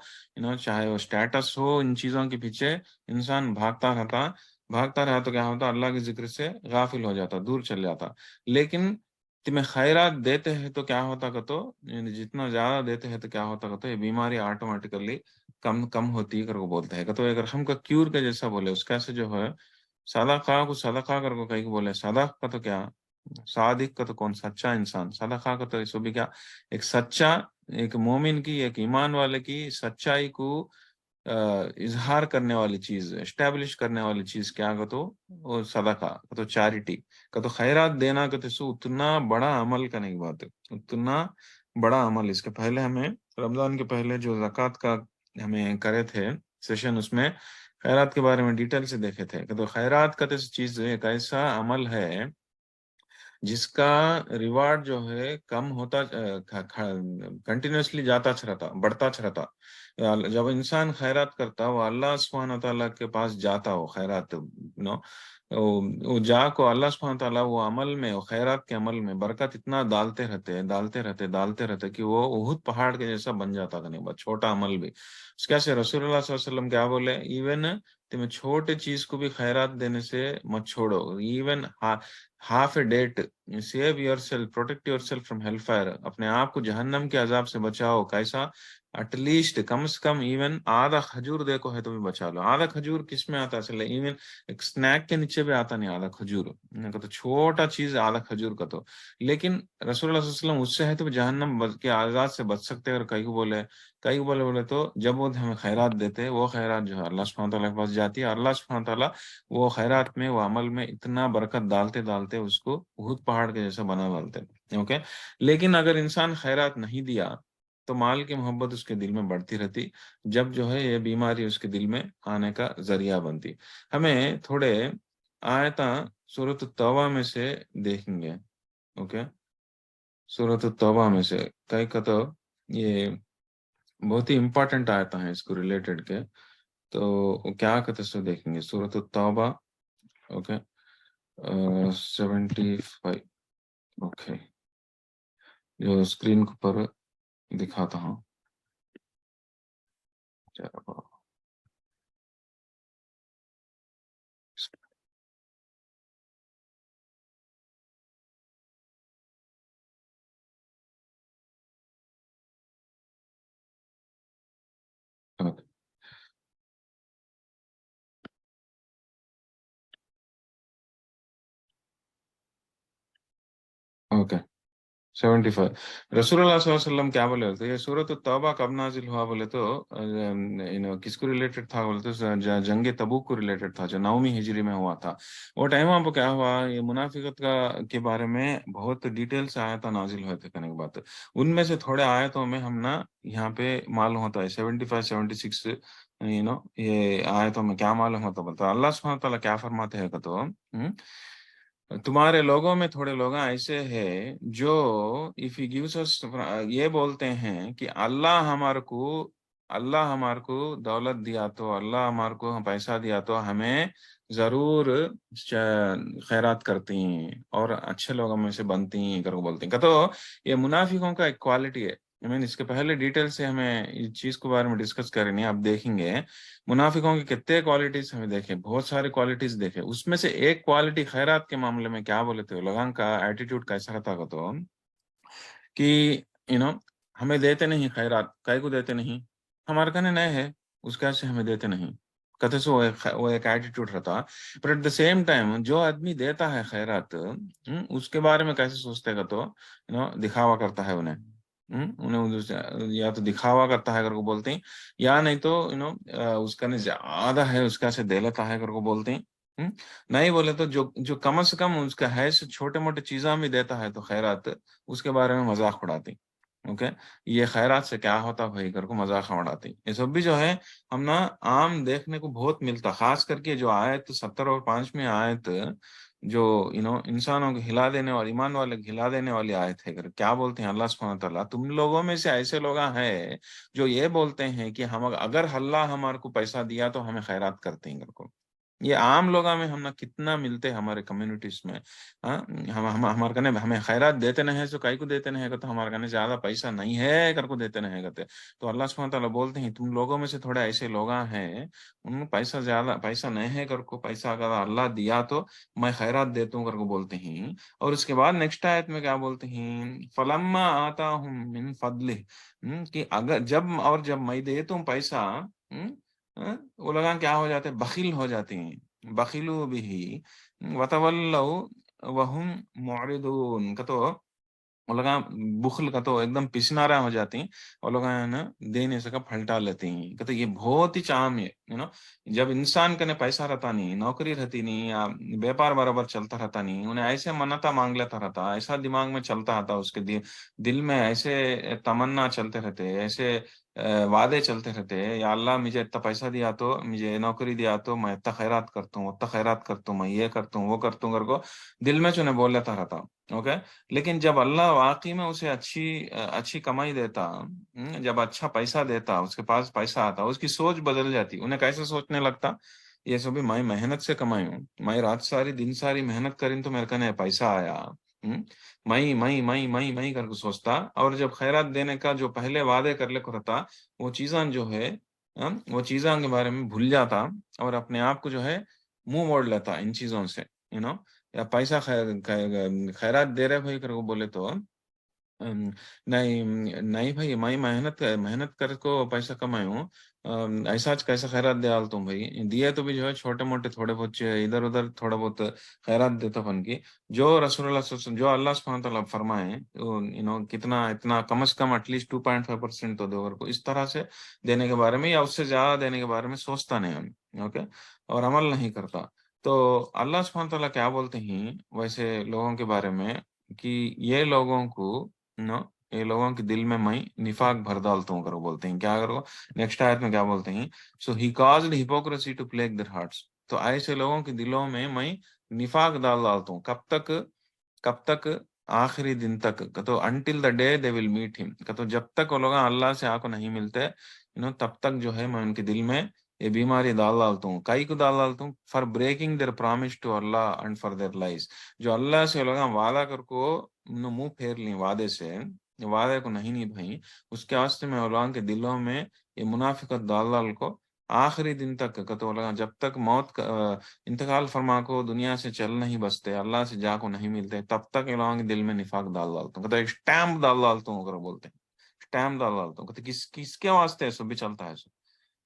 A: چاہے وہ سٹیٹس ہو. ان چیزوں کے پیچھے انسان بھاگتا رہا تو کیا ہوتا, اللہ کے ذکر سے غافل ہو جاتا, دور چل جاتا. لیکن تمہیں خیرات دیتے ہیں تو کیا ہوتا جتنا زیادہ دیتے ہیں تو کیا ہوتا یہ بیماری آٹومیٹیکلی کم ہوتی کر کو بولتے ہیں. اگر ہم کا کیور کا جیسا بولے, اس کیسے جو ہے صدقہ کر کو کہیں کو بولے. صدق کا تو کیا, صادق کا تو کون, سچا انسان. صدقہ کا تو اس بھی کیا, ایک سچا, ایک مومن کی, ایک ایمان والے کی سچائی کو اظہار کرنے والی چیز, اسٹیبلش کرنے والی چیز کیا کہ تو وہ صدقہ کا تو چیریٹی کا تو خیرات دینا کہ تو اتنا بڑا عمل کرنے کی بات ہے, اتنا بڑا عمل. اس کے پہلے ہمیں رمضان کے پہلے جو زکوٰۃ کا ہمیں کرے تھے سیشن, اس میں خیرات کے بارے میں ڈیٹیل سے دیکھے تھے کہ تو خیرات کا تو چیز ایک ایسا عمل ہے جس کا ریوارڈ جو ہے کم ہوتا کنٹینیوسلی جاتا رہتا بڑھتا رہتا. جب انسان خیرات کرتا وہ اللہ سبحانہ تعالیٰ کے پاس جاتا وہ خیرات نو وہ جا کو اللہ سبحانہ تعالیٰ وہ عمل میں وہ خیرات کے عمل میں برکت اتنا ڈالتے رہتے کہ وہ احد پہاڑ کے جیسا بن جاتا تھا. نہیں بس چھوٹا عمل بھی اس کیسے رسول اللہ صلی اللہ علیہ وسلم کیا بولے ایون تمہیں چھوٹے چیز کو بھی خیرات دینے سے مت چھوڑو. Even half a date save yourself protect yourself from hell fire. اپنے آپ کو جہنم کے عذاب سے بچاؤ. کیسا ایٹ لیسٹ کم سے کم ایون آدھا کھجور دیکھو ہے تو بھی بچا لو. آدھا کھجور کس میں آتا ہے ایون ایک سنیک کے نیچے بھی آتا نہیں آدھا کھجور تو چھوٹا چیز آدھا کھجور کا تو. لیکن رسول اللہ صلی اللہ علیہ وسلم اس سے ہے تو جہنم کے عذاب سے بچ سکتے. اور کئی کو بولے تو جب وہ ہمیں خیرات دیتے وہ خیرات جو ہے اللہ سبحانہ تعالیٰ کے پاس جاتی ہے. اللہ سبحانہ تعالیٰ وہ خیرات میں وہ عمل میں اتنا برکت ڈالتے اس کو احد پہاڑ کے جیسا بنا ڈالتے. اوکے. لیکن اگر انسان خیرات نہیں دیا تو مال کی محبت اس کے دل میں بڑھتی رہتی. جب جو ہے یہ بیماری اس کے دل میں آنے کا ذریعہ بنتی. ہمیں تھوڑے آیت سورۃ التوبہ میں سے دیکھیں گے. اوکے. سورۃ التوبہ میں سے کئی کا تو یہ بہت ہی امپورٹنٹ آیت ہیں اس کو ریلیٹڈ کے. تو کیا کہتے سو دیکھیں گے سورۃ التوبہ. اوکے. 75. اوکے جو اسکرین پر دکھاتا ہوں. اوکے. 75. رسول اللہ صلی اللہ علیہ وسلم کیا بولے تھے یہ سورۃ التوبہ کب نازل ہوا بولے تو کس کو ریلیٹڈ تھا بولے تو جنگ تبوک کو ریلیٹڈ تھا جو 9ویں ہجری میں ہوا تھا. وہ ٹائم وہاں پہ کیا ہوا یہ منافقت کے بارے میں بہت ڈیٹیل سے آیتیں نازل ہوئے تھے. کرنے کی بات ان میں سے تھوڑے آیتوں میں ہم نا یہاں پہ معلوم ہوتا ہے 75 76 یہ آیتوں میں کیا معلوم ہوتا بولتا اللہ سبحانہ تعالیٰ کیا فرماتے ہیں کہ تو تمہارے لوگوں میں تھوڑے لوگ ایسے ہیں جو if he gives us یہ بولتے ہیں کہ اللہ ہمارے کو دولت دیا تو اللہ ہمارے کو پیسہ دیا تو ہمیں ضرور خیرات کرتی ہیں اور اچھے لوگوں میں سے بنتی ہیں کر کو بولتے ہیں کہ تو یہ منافقوں کا ایک کوالٹی ہے. اس کے پہلے ڈیٹیل سے ہمیں اس چیز کے بارے میں ڈسکس کریں آپ دیکھیں گے منافقوں کی کتنے کوالٹیز ہمیں دیکھیں بہت ساری کوالٹیز دیکھیں. اس میں سے ایک کوالٹی خیرات کے معاملے میں کیا بولے تھے لوگوں کا ایٹیٹیوڈ کیسا رہتا کا تو کہ ہمیں دیتے نہیں خیرات کئی کو دیتے نہیں ہمارے کہنے نئے ہے اس کا سے ہمیں دیتے نہیں کہتے سے وہ ایک ایٹیٹیوڈ رہتا. پر ایٹ دا سیم ٹائم جو آدمی دیتا ہے خیرات اس کے بارے میں کیسے سوچتے گا تو دکھاوا کرتا ہے انہیں یا تو دکھاوا کرتا ہے اگر کو بولتے ہیں یا نہیں تو اس کا زیادہ ہے اس کا سے دے لیتا ہے اگر کو بولتے ہیں. نہیں بولے تو جو کم سے کم اس کا ہے چھوٹے موٹے چیزاں بھی دیتا ہے تو خیرات اس کے بارے میں مذاق اڑاتی. اوکے. یہ خیرات سے کیا ہوتا بھائی کر کو مذاق اڑاتی. یہ سب بھی جو ہے ہم نا عام دیکھنے کو بہت ملتا خاص کر کے جو آیت 70 اور 5 میں آیت جو انسانوں کو ہلا دینے اور ایمان والے کو ہلا دینے والی آیت ہے کیا بولتے ہیں اللہ سبحانہ تعالیٰ تم لوگوں میں سے ایسے لوگ ہیں جو یہ بولتے ہیں کہ ہم اگر اللہ ہمارے کو پیسہ دیا تو ہمیں خیرات کرتے ہیں کو. یہ عام لوگوں میں ہم نا کتنا ملتے ہمارے کمیونٹیز میں ہمارے کہنے ہمیں خیرات دیتے نہیں تو کئی کو دیتے نہیں تو ہمارے کہنے زیادہ پیسہ نہیں ہے کر کو دیتے نہیں کرتے. تو اللہ سبحانہ تعالیٰ بولتے ہیں تم لوگوں میں سے تھوڑے ایسے لوگ ہیں ان میں پیسہ نہیں ہے کر کو پیسہ اگر اللہ دیا تو میں خیرات دیتا ہوں کر کو بولتے ہیں. اور اس کے بعد نیکسٹ آیت میں کیا بولتے ہیں فلما آتاہم من فضلہ کہ اگر جب میں دیتا ہوں پیسہ وہ لوگ کیا ہو جاتے بخیل ہو جاتے ہیں بخیلو بھی وتولوا وهم معرضون کہ تو وہ لوگ بخل کا تو ایک دم پسنارا ہو جاتی ہیں اور لوگ نا دینے سے کا پھلٹا لیتے ہیں کہ تو یہ بہت ہی عام ہے جب انسان کے پیسہ رہتا نہیں نوکری رہتی نہیں یا بیپار برابر چلتا رہتا نہیں انہیں ایسے منتا مانگ لیتا رہتا ایسا دماغ میں چلتا رہتا اس کے دل میں ایسے تمنا چلتے رہتے ایسے وعدے چلتے رہتے یا اللہ مجھے اتنا پیسہ دیا تو مجھے نوکری دیا تو میں اتنا خیرات کرتا ہوں اتنا خیرات کرتا ہوں میں یہ کرتا ہوں وہ کرتا ہوں کر کو دل میں چنے بول لیتا رہتا. اوکے. لیکن جب اللہ واقعی میں اسے اچھی کمائی دیتا، جب اچھا پیسہ دیتا، اس کے پاس پیسہ آتا، اس کی سوچ بدل جاتی. انہیں کیسے سوچنے لگتا؟ یہ سب میں محنت سے کمائی ہوں، میں رات ساری دن ساری محنت کریں تو میرے کنے پیسہ آیا. میں کر کے سوچتا. اور جب خیرات دینے کا جو پہلے وعدے کر لے کو رہتا، وہ چیزاں جو ہے وہ چیزاں کے بارے میں بھول جاتا، اور اپنے آپ کو جو ہے منہ موڑ لیتا ان چیزوں سے. یا پیسہ خیرات دے رہے بھائی کر کو بولے تو نہیں نہیں بھائی، میں محنت کر کو پیسہ کمائی ہوں، ایسا کیسا خیرات دے آل تم بھائی دیے تو بھی جو ہے چھوٹے موٹے تھوڑے بہت ادھر ادھر تھوڑا بہت خیرات دیتا فن کی. جو رسول اللہ صلی اللہ علیہ وسلم، جو اللہ سبحانہ تعالیٰ فرمائے کتنا اتنا کم از کم ایٹ لیسٹ 2.5% تو دو کو اس طرح سے دینے کے بارے میں، یا اس سے زیادہ دینے کے بارے میں سوچتا نہیں ہم. اوکے. اور عمل نہیں کرتا. تو اللہ سبحانہ تعالیٰ کیا بولتے ہیں ویسے لوگوں کے بارے میں کہ یہ لوگوں کو یہ لوگوں کے دل میں نفاق بھر ڈالتا ہوں کرو بولتے ہیں. کیا کرو نیکسٹ آیت میں کیا بولتے ہیں؟ So he caused hypocrisy to plague their hearts. تو ایسے لوگوں کے دلوں میں نفاق ڈالتا ہوں. کب تک؟ آخری دن تک. تو until the day they will meet ہم. تو جب تک وہ لوگ اللہ سے آ کو نہیں ملتے تب تک جو ہے میں ان کے دل میں یہ بیماری ڈالتا ہوں. کئی کو ڈالتا ہوں for breaking their promise to اللہ اینڈ فار دیئر لائز. جو اللہ سے لوگ وعدہ کر کو منہ پھیر لیں، وعدے سے وعدے کو نہیں بھائی، اس کے واسطے میں لوگوں کے دلوں میں یہ منافقت ڈال کو آخری دن تک تو جب تک موت انتقال فرما کو دنیا سے چل نہیں بستے، اللہ سے جا کو نہیں ملتے، تب تک یہ لوگوں کے دل میں نفاق ڈالتا ہوں. ایک اسٹیمپ ڈالتا ہوں اگر بولتے ہیں اسٹیمپ ڈالتا ہوں. کس کے واسطے سو بھی چلتا ہے سو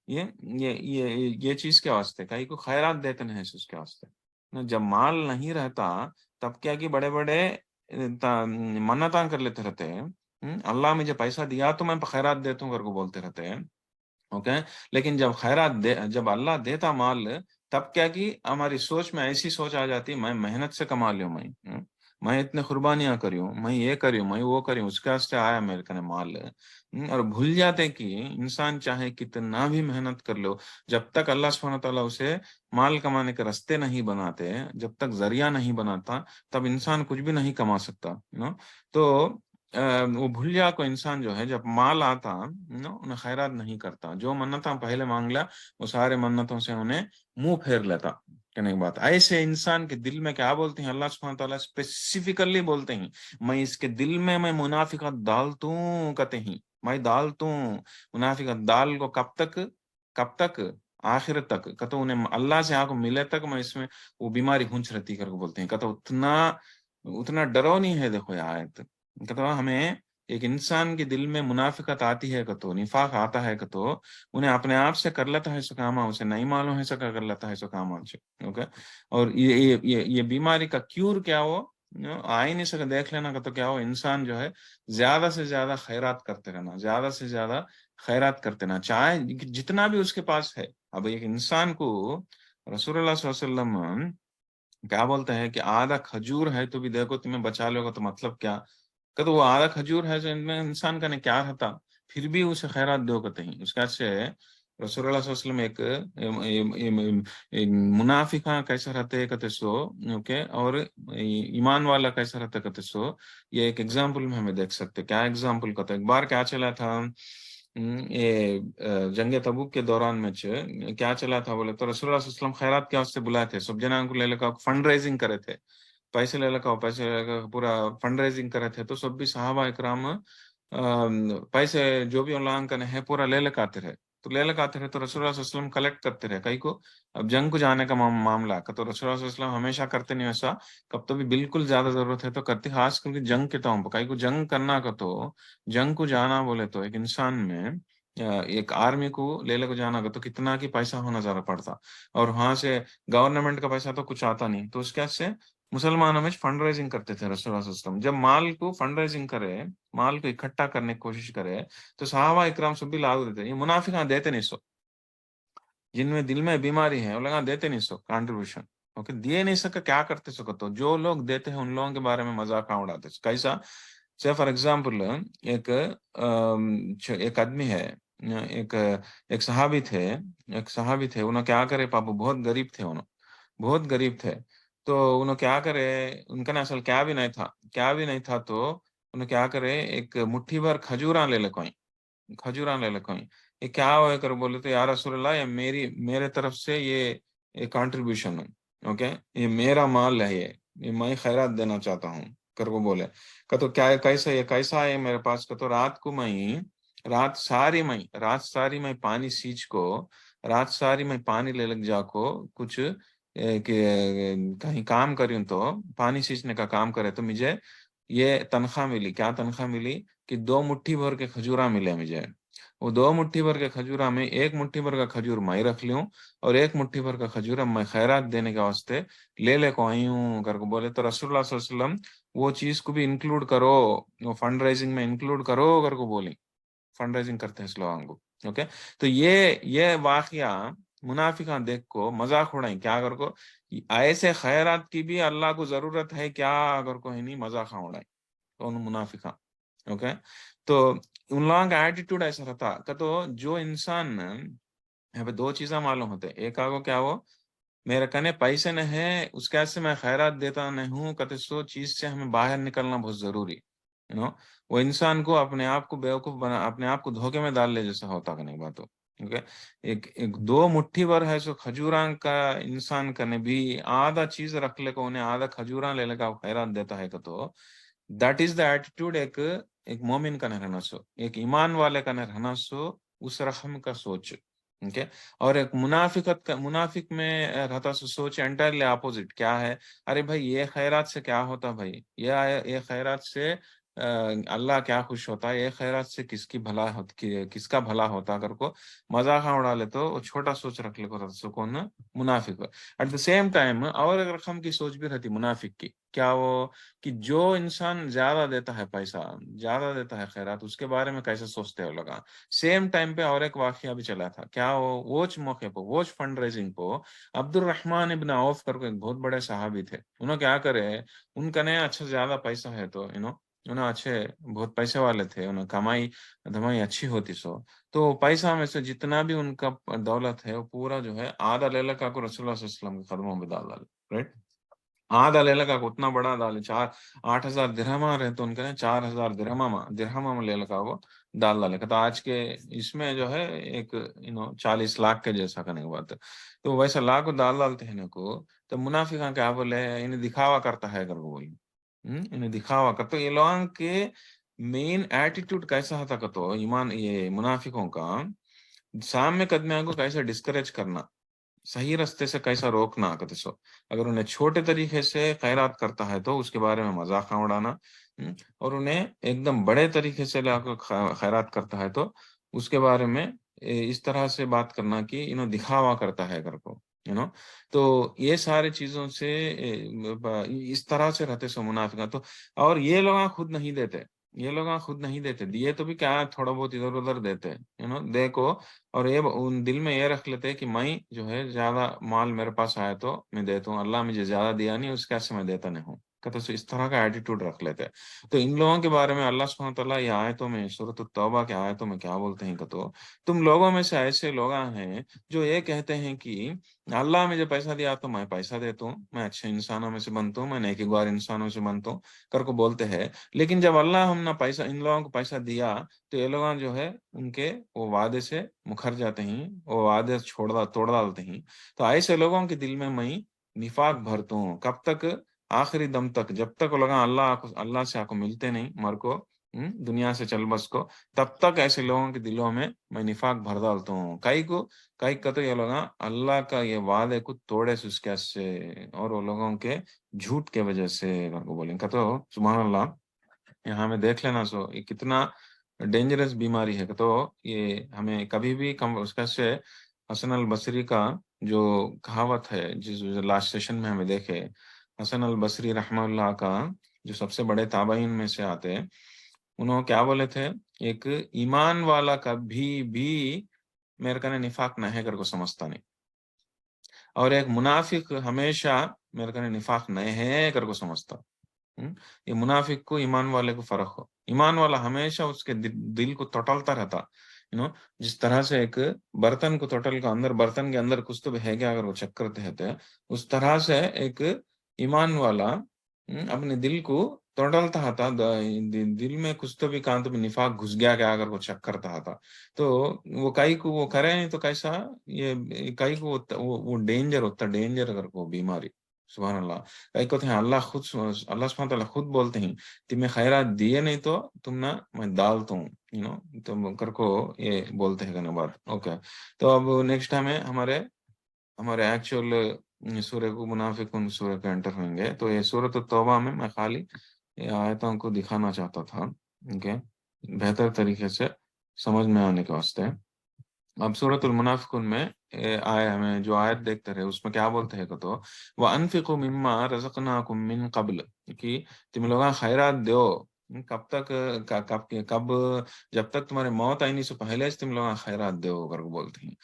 A: یہ چیز کے واسطے کہیں کو خیرات دیتے نہیں اس کے واسطے. جب مال نہیں رہتا تب کیا کہ بڑے بڑے منتاں کر لیتے رہتے ہیں. اللہ مجھے پیسہ دیا تو میں خیرات دیتا ہوں کر کو بولتے رہتے ہیں. اوکے. لیکن جب جب اللہ دیتا مال، تب کیا کہ ہماری سوچ میں ایسی سوچ آ جاتی میں محنت سے کما لوں، میں اتنے قربانیاں کریوں، میں یہ کریوں، میں وہ کریوں، اس کے واسطے آیا میرے کنے مال. اور بھول جاتے کہ انسان چاہے کتنا بھی محنت کر لو، جب تک اللہ سبحانہ تعالیٰ اسے مال کمانے کے راستے نہیں بناتے، جب تک ذریعہ نہیں بناتا، تب انسان کچھ بھی نہیں کما سکتا. تو وہ بھول جا کو انسان جو ہے جب مال آتا انہیں خیرات نہیں کرتا. جو منتاں پہلے مانگ لیا وہ سارے منتوں سے انہیں منہ پھیر لیتا. کہنے کی بات ایسے انسان کے دل میں کیا بولتے ہیں اللہ سبحانہ تعالیٰ اسپیسیفکلی بولتے ہیں میں اس کے دل میں منافقت ڈالتوں کہتے ہیں، میں ڈالتوں منافقت ڈال کو کب تک؟ آخر تک. کہتا انہیں اللہ سے آنکھ ملے تک میں اس میں وہ بیماری گھنچ رہتی کر کو بولتے ہیں. کہتا اتنا ڈرو نہیں ہے. دیکھو یہ آیت کہتا ہمیں ایک انسان کے دل میں منافقت آتی ہے تو نفاق آتا ہے تو انہیں اپنے آپ سے کر لیتا ہے سو کاما، اسے نہیں معلوم ہے سکا کر لیتا ہے سو کاما. اوکے. اور یہ بیماری کا کیور کیا ہو آ ہی نہیں سکا دیکھ لینا کا تو کیا ہو انسان جو ہے زیادہ سے زیادہ خیرات کرتے رہنا، زیادہ سے زیادہ خیرات کرتے رہنا چاہے جتنا بھی اس کے پاس ہے. اب ایک انسان کو رسول اللہ صلی اللہ علیہ وسلم کیا بولتا ہے کہ آدھا کھجور ہے تو بھی دیکھو تمہیں بچا لو گا. تو مطلب کیا کہ وہ آدھا کھجور ہے جو انسان کا نے کیا رہتا پھر بھی اسے خیرات دو کہتے ہیں. اس کا سے رسول اللہ صلی اللہ علیہ وسلم ایک منافقہ کیسا رہتے کہتے سو، اوکے، اور ایمان والا کیسا رہتا کہتے سو یہ ایک ایگزامپل میں ہمیں دیکھ سکتے. کیا ایگزامپل کہتا ایک بار کیا چلا تھا یہ جنگ تبوک کے دوران میں کیا چلا تھا بولے تو رسول اللہ صلی اللہ علیہ وسلم خیرات کے واسطے بلائے تھے. سب جنوں کو لے لے کر فنڈ ریزنگ کرے تھے، پیسے لے لے کر پورا فنڈ ریزنگ کرے تھے. تو سب بھی صحابہ اکرام پیسے جو بھی اللہ کا ہے پورا لے لے آتے رہے. تو لے لے آتے رہے تو رسول اللہ صلی اللہ علیہ وسلم کلیکٹ کرتے رہے. کئی کو اب جنگ کو جانے کا معاملہ تو رسول اللہ صلی اللہ علیہ وسلم ہمیشہ کرتے نہیں ایسا، کب تو بھی بالکل زیادہ ضرورت ہے تو کرتے، خاص کر کے جنگ کے ٹائم پہ. کئی کو جنگ کرنا کا تو جنگ کو جانا بولے تو ایک انسان میں ایک آرمی کو لے لے کو جانا کا تو کتنا کی پیسہ ہونا ضرور پڑتا، اور وہاں سے گورنمنٹ کا پیسہ تو کچھ آتا نہیں. تو اس کے سے مسلمانوں میں فنڈ ریزنگ کرتے تھے رسول اللہ صلی اللہ علیہ وسلم. جب مال کو فنڈ ریزنگ کرے، مال کو اکٹھا کرنے کی کوشش کرے تو صحابہ اکرام سب بھی لاگو دیتے. یہ منافقہ دیتے نہیں سو، جن میں دل میں بیماری ہے وہ لوگ دیتے نہیں سو کانٹریبیوشن. اوکے. دیے نہیں سکا کیا کرتے سو تو جو لوگ دیتے ہیں ان لوگوں کے بارے میں مذاق اڑاتے. کیسا؟ سے فار ایگزامپل ایک آدمی ہے، ایک صحابی تھے انہوں کیا کرے پاپا بہت غریب تھے، انہوں بہت غریب تھے. تو انہوں کیا کرے، ان کا نا اصل کیا بھی نہیں تھا تو انہوں کیا کرے، ایک مٹھی بھر کھجوراں لے لے کوئی یہ کیا ہوا کر بولے تو یا رسول اللہ یہ میرے طرف سے یہ کنٹریبیوشن ہے، اوکے یہ میرا مال ہے، یہ میں خیرات دینا چاہتا ہوں کر وہ بولے کہ تو کیا یہ کیسا ہے میرے پاس کہ تو رات ساری میں پانی سینچ کو، رات ساری میں پانی لے لگ جا کو کچھ کہیں کام کروں تو پانی سینچنے کا کام کرے تو مجھے یہ تنخواہ ملی، کیا تنخواہ ملی کہ 2 مٹھی بھر کے کھجورا ملے مجھے، وہ 2 مٹھی بھر کے کھجورا میں 1 مٹھی بھر کا کھجور میں رکھ لوں اور 1 مٹھی بھر کا کھجورا میں خیرات دینے کے واسطے لے کو آئی ہوں کر کو بولے تو رسول اللہ صلی اللہ علیہ وسلم وہ چیز کو بھی انکلوڈ کرو، وہ فنڈ ریزنگ میں انکلوڈ کرو کر کو بولی، فنڈ ریزنگ کرتے ہیں اس لوگوں کو، اوکے تو یہ واقعہ منافقاں دیکھ کو مذاق اڑائیں کیا کر کو، ایسے خیرات کی بھی اللہ کو ضرورت ہے کیا اگر کو ہے نہیں مذاق اڑائیں تو منافقاں، اوکے تو ان لوگوں کا ایٹیٹیوڈ ایسا رہتا کہ تو جو انسان یہاں پہ 2 چیزیں معلوم ہوتے، ایک آگو کیا وہ میرے کنے پیسے نہ ہے اس کے سے میں خیرات دیتا نہیں ہوں، کہتے سو چیز سے ہمیں باہر نکلنا بہت ضروری، وہ انسان کو اپنے آپ کو بیوقوف بنا، اپنے آپ کو دھوکے میں ڈال لے جیسا ہوتا کہ نہیں باتوں، اوکے ایک 2 مٹھی بھر ہے سو کھجوراں کا انسان کنے بھی آدھا چیز رکھ لے کو انہیں آدھا کھجوراں لے لے کا خیرات دیتا ہے کہ تو دیٹ از دا ایٹیٹیوڈ ایک مومن کا نہ رہنا سو، ایک ایمان والے کا نہ رہنا سو، اس رقم کا سوچ، اوکے اور ایک منافق میں رہتا سو سوچ انٹائرلی اپوزٹ کیا ہے، ارے بھائی یہ خیرات سے کیا ہوتا بھائی، یہ خیرات سے اللہ کیا خوش ہوتا ہے، یہ خیرات سے کس کا بھلا ہوتا اگر کو مذاق اڑا لے تو وہ چھوٹا سوچ رکھ لے کو سو کون منافق ایٹ دا سیم ٹائم، اور ایک رقم کی سوچ بھی رہتی منافق کی کیا وہ کہ جو انسان زیادہ دیتا ہے پیسہ، زیادہ دیتا ہے خیرات، اس کے بارے میں کیسے سوچتے ہو لگا، سیم ٹائم پہ اور ایک واقعہ بھی چلا تھا کیا وہ ووچ موقع پہ ووچ فنڈ ریزنگ پہ عبد الرحمن ابن عوف کر کے ایک بہت بڑے صحابی تھے، انہوں کیا کرے ان کا نیا اچھا زیادہ پیسہ ہے تو انہوں اچھے بہت پیسے والے تھے، انہوں کمائی دھمائی اچھی ہوتی سو تو پیسہ میں سے جتنا بھی ان کا دولت ہے وہ پورا جو ہے آدھا لے لے کا کو رسول اللہ صلی اللہ علیہ وسلم کے قدموں میں ڈال ڈالے، رائٹ آدھا لے لگا اتنا بڑا ڈالے 8,000 درہما رہے تو ان کے 4,000 درہما میں لے لگا وہ ڈالے تو آج کے اس میں جو ہے ایک 40 لاکھ کے جیسا کرنے کی بات ہے، تو ویسا لاکھ کو ڈالتے ہیں کو تو منافقہ کیا بولے انہیں دکھاوا کرتا ہے اگر وہ بولے انہیں دکھاوا کرتا، یہ لوگوں کے مین ایٹیٹیوڈ کیسا ہوتا کہ تو ایمان یہ منافقوں کا سامنے قدمیوں کو کیسے ڈسکریج کرنا، صحیح رستے سے کیسا روکنا کہتے سو، اگر انہیں چھوٹے طریقے سے خیرات کرتا ہے تو اس کے بارے میں مذاق اڑانا، اور انہیں ایک دم بڑے طریقے سے خیرات کرتا ہے تو اس کے بارے میں اس طرح سے بات کرنا کہ دکھاوا کرتا ہے اگر کو تو یہ سارے چیزوں سے اس طرح سے رہتے سو منافقہ تو، اور یہ لوگ خود نہیں دیتے دیے تو بھی کیا تھوڑا بہت ادھر ادھر دیتے دیکھو، اور یہ ان دل میں یہ رکھ لیتے کہ میں جو ہے زیادہ مال میرے پاس آیا تو میں دیتا ہوں، اللہ مجھے زیادہ دیا نہیں اس کیسے میں دیتا نہیں ہوں کہ تو اس طرح کا ایٹیٹیوڈ رکھ لیتے، تو ان لوگوں کے بارے میں اللہ سبحانہ تعالیٰ یہ آیتوں میں سورۃ التوبہ کے آیتوں میں کیا بولتے ہیں کہ تو تم لوگوں میں سے ایسے لوگ ہیں جو یہ کہتے ہیں کہ اللہ مجھے پیسہ دیا تو میں پیسہ دیتا ہوں، میں اچھے انسانوں میں سے بنتا ہوں، میں نیکوکار انسانوں سے بنتا ہوں کر کو بولتے ہیں، لیکن جب اللہ ہم نے پیسہ ان لوگوں کو پیسہ دیا تو یہ لوگ جو ہے ان کے وہ وعدے سے مکھر جاتے ہیں، وہ وعدے توڑ ڈالتے ہیں، تو ایسے لوگوں کے دل میں نفاق بھرتا ہوں کب تک، آخری دم تک، جب تک لوگ اللہ سے آپ کو ملتے نہیں مر کو دنیا سے چل بس کو، تب تک ایسے لوگوں کے دلوں میں نفاق بھر ڈالتا ہوں، کئی کا تو یہ لوگ اللہ کا یہ وعدے کو توڑے سے اس کے سے، اور وہ لوگوں کے جھوٹ کے وجہ سے بولیں کہ تو سبحان اللہ یہاں میں دیکھ لینا سو یہ کتنا ڈینجرس بیماری ہے کہ تو یہ ہمیں کبھی بھی اس کا سے حسن البصری کا جو کہاوت ہے جس لاسٹ سیشن میں ہمیں دیکھے، حسن البصری رحمہ اللہ کا جو سب سے بڑے تابعین میں سے آتے، انہوں کیا بولے تھے، ایک ایمان والا کبھی بھی میرے کنے نفاق نہ ہے کر کو سمجھتا نہیں، اور ایک منافق ہمیشہ میرے کنے نفاق نہیں ہے کر کو سمجھتا، یہ منافق کو ایمان والے کو فرق ہو، ایمان والا ہمیشہ اس کے دل کو توٹلتا رہتا، جس طرح سے ایک برتن کو توٹل کا اندر برتن کے اندر کچھ تو ہے گیا اگر وہ چک کرتے ہیں اس طرح سے ایک ایمان والا اپنے دل کو توڑلتا تھا، دل میں کچھ تو بھی کہاں تو بھی نفاق گھس گیا کیا اگر وہ چیک کرتا تھا تو وہ کئی کو وہ کرے نہیں تو کیسا یہ کئی کو وہ ڈینجر ہوتا، ڈینجر اگر وہ بیماری. سبحان اللہ. کئی کو ہیں اللہ خود، اللہ سبحانہ تعالیٰ خود بولتے ہیں تمہیں خیرات دیے نہیں تو تم نہ میں ڈالتا ہوں، تم کر کو یہ بولتے ہیں کہ بات. اوکے، تو اب نیکسٹ ٹائم ہے ہمارے ایکچوئل سورہ کو منافقون سورہ کا انٹر ہوئیں گے. تو یہ سورۃ التوبہ میں خالی یہ آیتوں کو دکھانا چاہتا تھا، اوکے، بہتر طریقے سے سمجھ میں آنے کے واسطے. اب سورۃ المنافقون میں آیا ہمیں جو آیت دیکھتے رہے اس میں کیا بولتے ہیں کہ تو وَأَنفِقُوا مِمَّا رَزَقْنَاكُم مِّن قَبْلِ کہ تم لوگاں خیرات دیو کب تک، کب جب تک تمہارے موت آئینی سے پہلے سے تم لوگاں خیرات دیو کر کے بولتے ہیں.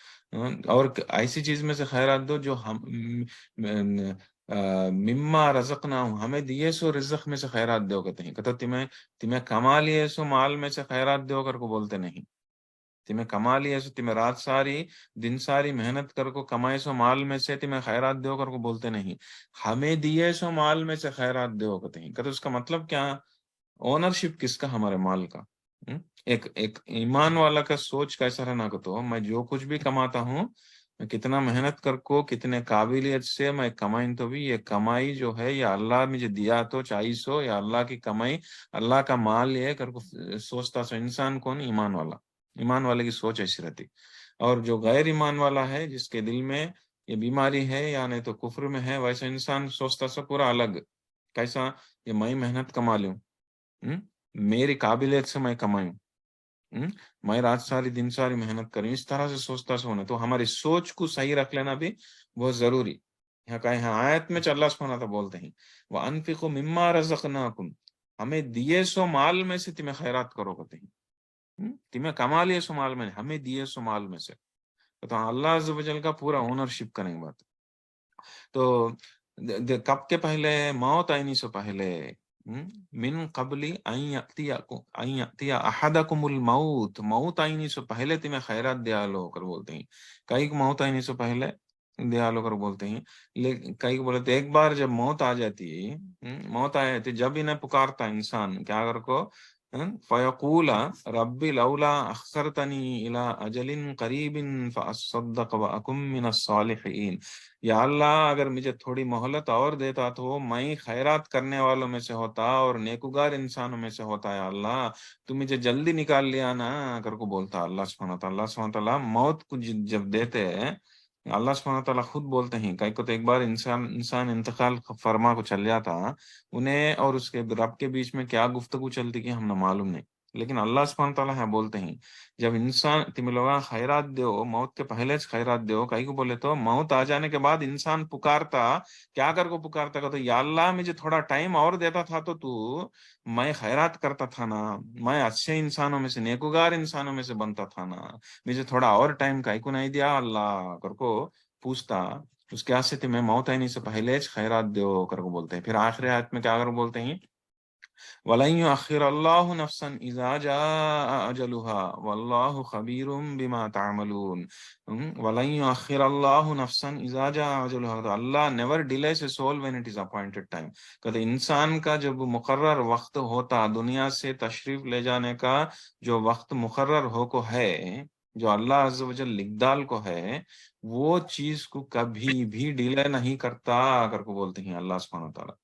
A: اور ایسی چیز میں سے خیرات دو جو ہم مما رزقنا ہمیں دیے سو رزق میں سے خیرات دیو کہتے ہیں. کہتے تمہیں کما لیے سو مال میں سے خیرات دیو کر کو بولتے نہیں. تمہیں کما لیے سو تمہیں رات ساری دن ساری محنت کر کو کمائے سو مال میں سے تمہیں خیرات دیو کر کو بولتے نہیں. ہمیں دیے سو مال میں سے خیرات دیو کہتے ہیں. کہتے اس کا مطلب کیا؟ اونرشپ کس کا؟ ہمارے مال کا. ایک ایمان والا کا سوچ کیسا رہنا کہ تو میں جو کچھ بھی کماتا ہوں میں کتنا محنت کر کو کتنے قابلیت سے میں کمائیں تو بھی یہ کمائی جو ہے یہ اللہ مجھے دیا تو چاہیے ہو یا اللہ کی کمائی اللہ کا مال یہ کر کو سوچتا سو انسان کون؟ ایمان والا. ایمان والے کی سوچ ایسی رہتی. اور جو غیر ایمان والا ہے جس کے دل میں یہ بیماری ہے یا نہیں تو کفر میں ہے ویسا انسان سوچتا سا پورا الگ. کیسا؟ یہ میں محنت کما لوں، میری قابلیت سے میں کمائوں، میں رات ساری دن ساری محنت کروں، اس طرح سے سوچتا سو ہونا. تو ہماری سوچ کو صحیح رکھ لینا بھی بہت ضروری. یہاں آیت میں اللہ سبحانہ تھا بولتے ہیں وَأَنفِقُوا مِمَّا رَزَقْنَاكُمْ ہمیں دیے سو مال میں سے تمہیں خیرات کرو کہتے ہیں. تمہیں کما لیے سو مال میں، ہمیں دیے سو مال میں سے. تو اللہ عز و جل کا پورا اونرشپ کریں گے بات. تو کب کے پہلے؟ موت آئینی سے پہلے. من قبل ان یأتی احدکم الموت موت آئینی سے پہلے تمہیں خیرات دیا لو کر بولتے ہیں. کئی کو موت آئینی سے پہلے دیا لو کر بولتے ہیں. لیکن کئی کو بولتے ایک بار جب موت آ جاتی موت آ جاتی جب انہیں پکارتا انسان کیا کر کو فیقول رب لولا اخرتنی الى اجل قریب فاصدق واکن من الصالحین یا اللہ اگر مجھے تھوڑی مہلت اور دیتا تو میں خیرات کرنے والوں میں سے ہوتا اور نیکوگار انسانوں میں سے ہوتا. یا اللہ تو مجھے جلدی نکال لیا نا کر کو بولتا اللہ سبحانہ تعالیٰ. اللہ سبحانہ تعالیٰ موت کو جب دیتے ہیں اللہ سبحانہ تعالیٰ خود بولتے ہیں کئی کو تو ایک بار انسان انتقال فرما کو چل جاتا انہیں اور اس کے رب کے بیچ میں کیا گفتگو چلتی کہ ہم نہ معلوم نہیں. لیکن اللہ سبحانہ تعالیٰ ہے بولتے ہیں جب انسان تم لوگاں خیرات دیو موت کے پہلے سے خیرات دیو. کئی کو بولے تو موت آ جانے کے بعد انسان پکارتا کیا کر کو پکارتا کہ تو یا اللہ مجھے تھوڑا ٹائم اور دیتا تھا تو میں خیرات کرتا تھا نا، میں اچھے انسانوں میں سے نیکوگار انسانوں میں سے بنتا تھا نا، مجھے تھوڑا اور ٹائم کئی کو نہیں دیا اللہ کر کو پوچھتا. اس کے واسطے تمہیں موت آنے سے پہلے خیرات دیو کر کو بولتے ہیں. پھر آخری آیت میں کیا کر بولتے ہیں وَلَن يُؤَخِّرَ اللَّهُ نَفْسًا إِذَا جَاءَ أَجَلُهَا وَاللَّهُ خَبِيرٌ بِمَا تَعْمَلُونَ. وَلَن يُؤَخِّرَ اللَّهُ نَفْسًا إِذَا جَاءَ أَجَلُهَا. تو اللہ never delays a soul when it is appointed time. کہتے انسان کا جب مقرر وقت ہوتا دنیا سے تشریف لے جانے کا جو وقت مقرر ہو کو ہے جو اللہ عز و جل لکھ ڈال کو ہے وہ چیز کو کبھی بھی ڈیلے نہیں کرتا کر کو بولتے ہیں اللہ سبحانہ تعالیٰ.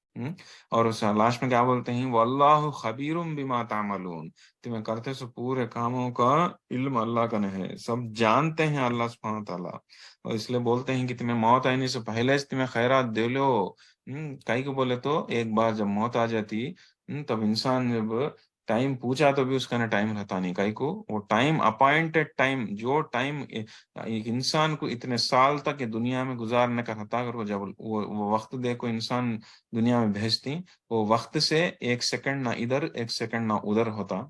A: اور اس لاسٹ میں کیا بولتے ہیں واللہ خبیر بما تعملون تمہیں کرتے سو پورے کاموں کا علم اللہ کا نہیں ہے، سب جانتے ہیں اللہ سبحانہ تعالیٰ. اور اس لیے بولتے ہیں کہ تمہیں موت آنے سے پہلے سے تمہیں خیرات دے لو. کئی کو بولے تو ایک بار جب موت آ جاتی تب انسان جب ٹائم پوچھا تو بھی اس کا ٹائم رہتا نہیں. کئی کو وہ ٹائم اپوائنٹڈ ٹائم جو ٹائم ایک انسان کو اتنے سال تک یہ دنیا میں گزارنے کا رہتا اگر وہ جب وہ وقت دے کو انسان دنیا میں بھیجتی وہ وقت سے ایک سیکنڈ نہ ادھر ایک سیکنڈ نہ ادھر ہوتا.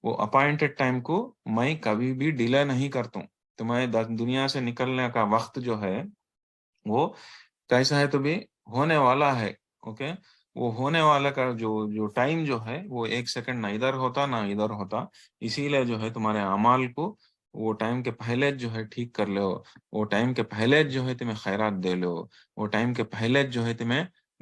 A: وہ اپوائنٹڈ ٹائم کو میں کبھی بھی ڈیلے نہیں کرتا ہوں. تو میں دنیا سے نکلنے کا وقت جو ہے وہ کیسا ہے تو بھی ہونے والا ہے. اوکے وہ ہونے والا کا جو ٹائم جو ہے وہ ایک سیکنڈ نہ ادھر ہوتا نہ ادھر ہوتا. اسی لیے جو ہے تمہارے اعمال کو وہ ٹائم کے پہلے جو ہے ٹھیک کر لو، وہ ٹائم کے پہلے جو ہے تمہیں خیرات دے لو، وہ ٹائم کے پہلے جو ہے تمہیں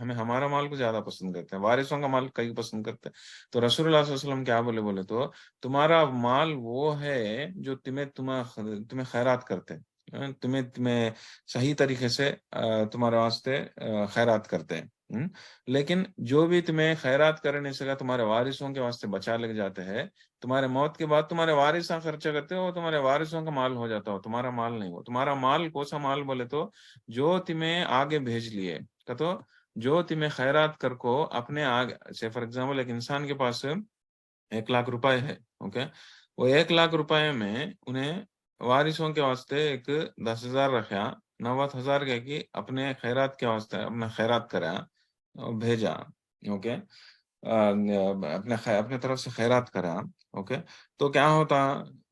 A: ہمیں ہمارا مال کو زیادہ پسند کرتے ہیں، وارثوں کا مال کئی پسند کرتے ہیں. تو رسول اللہ صلی اللہ علیہ وسلم کیا بولے تو تمہارا مال وہ ہے جو تمہیں خیرات کرتے ہیں، تمہیں صحیح طریقے سے تمہارے واسطے خیرات کرتے ہیں. لیکن جو بھی تمہیں خیرات کرنے نہیں سکا تمہارے وارثوں کے واسطے بچا لے جاتے ہیں، تمہارے موت کے بعد تمہارے وارثاں خرچہ کرتے ہو، تمہارے وارثوں کا مال ہو جاتا ہو، تمہارا مال نہیں ہو. تمہارا مال کون سا مال بولے تو جو تمہیں آگے بھیج لیے، کہ تو جو تمہیں خیرات کر کو اپنے آگے سے فار ایگزامپل ایک انسان کے پاس 1,00,000 روپے ہے، اوکے، وہ 1,00,000 روپے میں انہیں وارثوں کے واسطے ایک 10,000 رکھا، 90,000 کے کہ اپنے خیرات کے واسطے اپنا خیرات کرا اور بھیجا، اوکے، اپنے طرف سے خیرات کرا، اوکے. تو کیا ہوتا،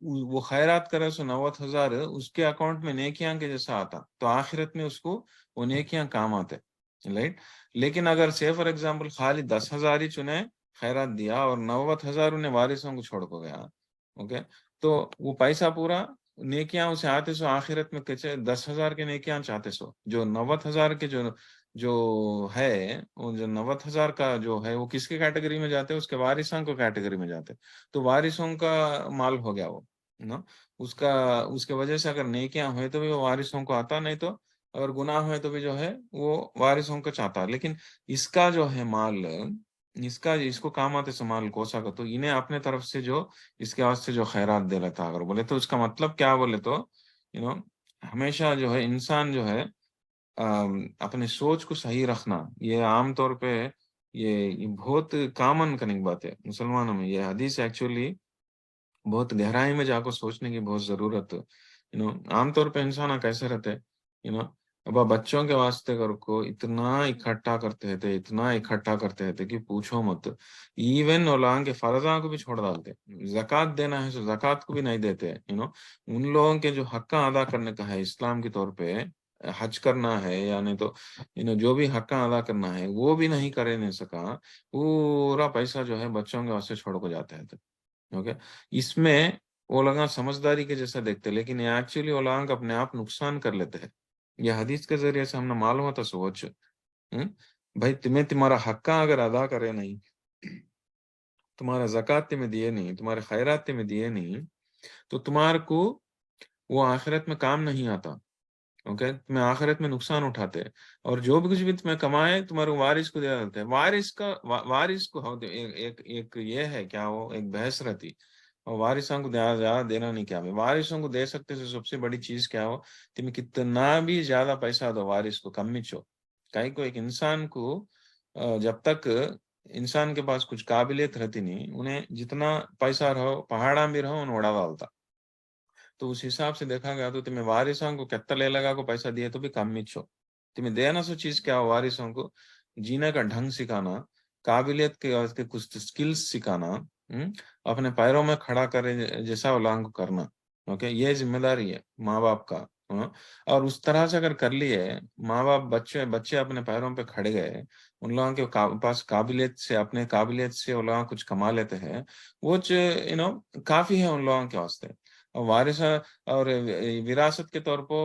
A: وہ خیرات کرے سو 90,000 اس کے اکاؤنٹ میں نیکیاں کے جیسا آتا، تو آخرت میں اس کو وہ نیکیاں کام آتے، رائٹ. لیکن اگر سے فار ایگزامپل خالی 10,000 ہی چنے خیرات دیا اور 90,000 انہیں وارثوں کو چھوڑ کو گیا، اوکے، تو وہ پیسہ پورا نیکیاں اسے آتے سو آخرت میں 10,000 کے نیکیاں چاہتے سو، جو 90,000 کے جو ہے، وہ جو 90,000 کا جو ہے وہ کس کے کیٹیگری میں جاتے ہیں، اس کے وارثوں کو کیٹیگری میں جاتے، تو وارثوں کا مال ہو گیا وہ نا. اس کے وجہ سے اگر نیکیاں ہوئے تو بھی وہ وارثوں کو آتا، نہیں تو اگر گناہ ہوئے تو بھی جو ہے وہ وارثوں کو چاہتا. لیکن اس کا جو ہے مال، اس کو کام آتے سے مال کوسا کا، تو انہیں اپنے طرف سے جو اس کے واسطے جو خیرات دے لیتا. اگر بولے تو اس کا مطلب کیا بولے تو ہمیشہ جو ہے انسان جو ہے اپنے سوچ کو صحیح رکھنا، یہ عام طور پہ یہ بہت کامن کنیک بات ہے مسلمانوں میں. یہ حدیث ایکچولی بہت گہرائی میں جا کو سوچنے کی بہت ضرورت. عام طور پہ انسان کیسے رہتے، اب بچوں کے واسطے کر کو اتنا اکٹھا کرتے تھے کہ پوچھو مت. ایون اولان کے فرضاں کو بھی چھوڑ ڈالتے، زکوٰۃ دینا ہے تو زکوٰۃ کو بھی نہیں دیتے. ان لوگوں کے جو حقاں ادا کرنے کا ہے اسلام کے طور پہ، حج کرنا ہے یا نہیں تو جو بھی حقاں ادا کرنا ہے وہ بھی نہیں کرے نہیں سکا، پورا پیسہ جو ہے بچوں کے واسطے چھوڑ کو جاتے ہیں. اوکے، اس میں وہ لوگ سمجھداری کے جیسا دیکھتے، لیکن یہ ایکچولی وہ لوگ اپنے آپ نقصان کر لیتے ہیں. یہ حدیث کے ذریعے سے ہم نے معلوم ہوتا سوچ بھائی تمہارا حقاں اگر ادا کرے نہیں، تمہارا زکوٰۃ تمہیں دیے نہیں، تمہارے خیرات تمہیں دیے نہیں، تو تمہارے کو وہ آخرت میں کام نہیں آتا. اوکے، تمہیں آخرت میں نقصان اٹھاتے، اور جو بھی کچھ بھی تمہیں کمائے تمہارے وارث کو دے دیتے ہیں. وارث کو ایک یہ ہے کیا، وہ ایک بحث رہتی، اور وارثوں کو زیادہ دینا نہیں. کیا وارثوں کو دے سکتے سے سب سے بڑی چیز کیا ہو، تمہیں کتنا بھی زیادہ پیسہ دو وارث کو کم مچو. کہیں کو ایک انسان کو جب تک انسان کے پاس کچھ قابلیت رہتی نہیں، انہیں جتنا پیسہ رہو پہاڑاں بھی رہو انہیں اڑا ڈالتا. تو اس حساب سے دیکھا گیا تو تمہیں وارثوں کو کتنا لے لگا کو پیسہ دیے تو بھی کم مچو. تمہیں دینا سو چیز کیا ہو، وارثوں کو جینے کا ڈھنگ سکھانا، قابلیت کے کچھ سکلز سکھانا، اپنے پیروں میں کھڑا کرے جیسا اولانگ کرنا. اوکے، یہ ذمہ داری ہے ماں باپ کا. اور اس طرح سے اگر کر لیے ماں باپ، بچے اپنے پیروں پہ کھڑے گئے، ان لوگوں کے پاس اپنے قابلیت سے وہ لوگ کچھ کما لیتے ہیں، وہ کافی ہے ان لوگوں کے واسطے. وارث اور وراثت کے طور پر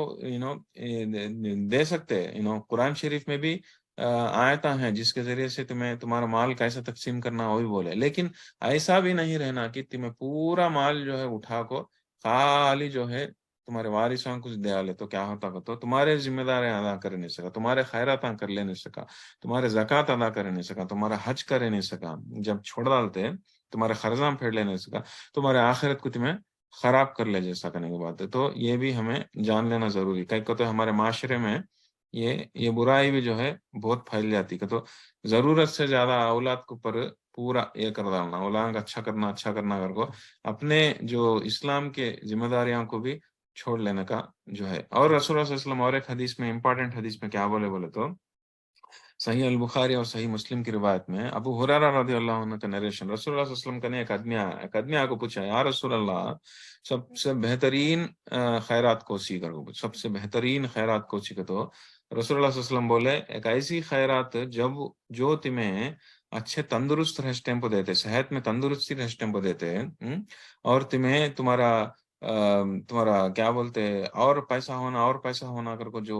A: دے سکتے. قرآن شریف میں بھی آیتیں ہیں جس کے ذریعے سے تمہارا مال کیسے تقسیم کرنا وہ بھی بولے. لیکن ایسا بھی نہیں رہنا کہ تمہیں پورا مال جو ہے اٹھا کو خالی جو ہے تمہارے وارثوں کچھ دیا لے، تو کیا ہوتا تو تمہارے ذمہ داری ادا کر نہیں سکا، تمہارے خیرات کر لے نہیں سکا، تمہارے زکوٰۃ ادا کر نہیں سکا، تمہارا حج کر نہیں سکا. جب چھوڑ ڈالتے تمہارے قرضاں پھیر لے نہیں سکا، تمہارے آخرت کو تمہیں خراب کر لے جیسا کرنے کی بات ہے. تو یہ بھی ہمیں جان لینا ضروری. کہیں کو تو ہمارے معاشرے میں یہ برائی بھی جو ہے بہت پھیل جاتی، کہ تو ضرورت سے زیادہ اولاد کو پر پورا یہ کر ڈالنا، اولاد اچھا کرنا کر کو اپنے جو اسلام کے ذمہ داریوں کو بھی چھوڑ لینے کا جو ہے. اور رسول اللہ صلی اللہ علیہ وسلم اور ایک حدیث میں، امپورٹنٹ حدیث میں کیا بولے تو صحیح البخاری اور صحیح مسلم کی روایت میں ابو ہریرہ رضی اللہ عنہ کا نریشن، رسول اللہ صلی اللہ علیہ وسلم کا نے ایک آدمی کو پوچھا، یا رسول اللہ، سب سے بہترین خیرات کو سی کرو، سب سے بہترین خیرات کو سی. تو رسول اللہ صلی اللہ علیہ وسلم بولے، ایک ایسی خیرات جو تمہیں اچھے تندرست رہسٹیں کو دیتے، صحت میں تندرستی رہسٹیں کو دیتے، اور تمہارا کیا بولتے اور پیسہ ہونا کر کو جو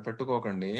A: పెట్టుకోకండి,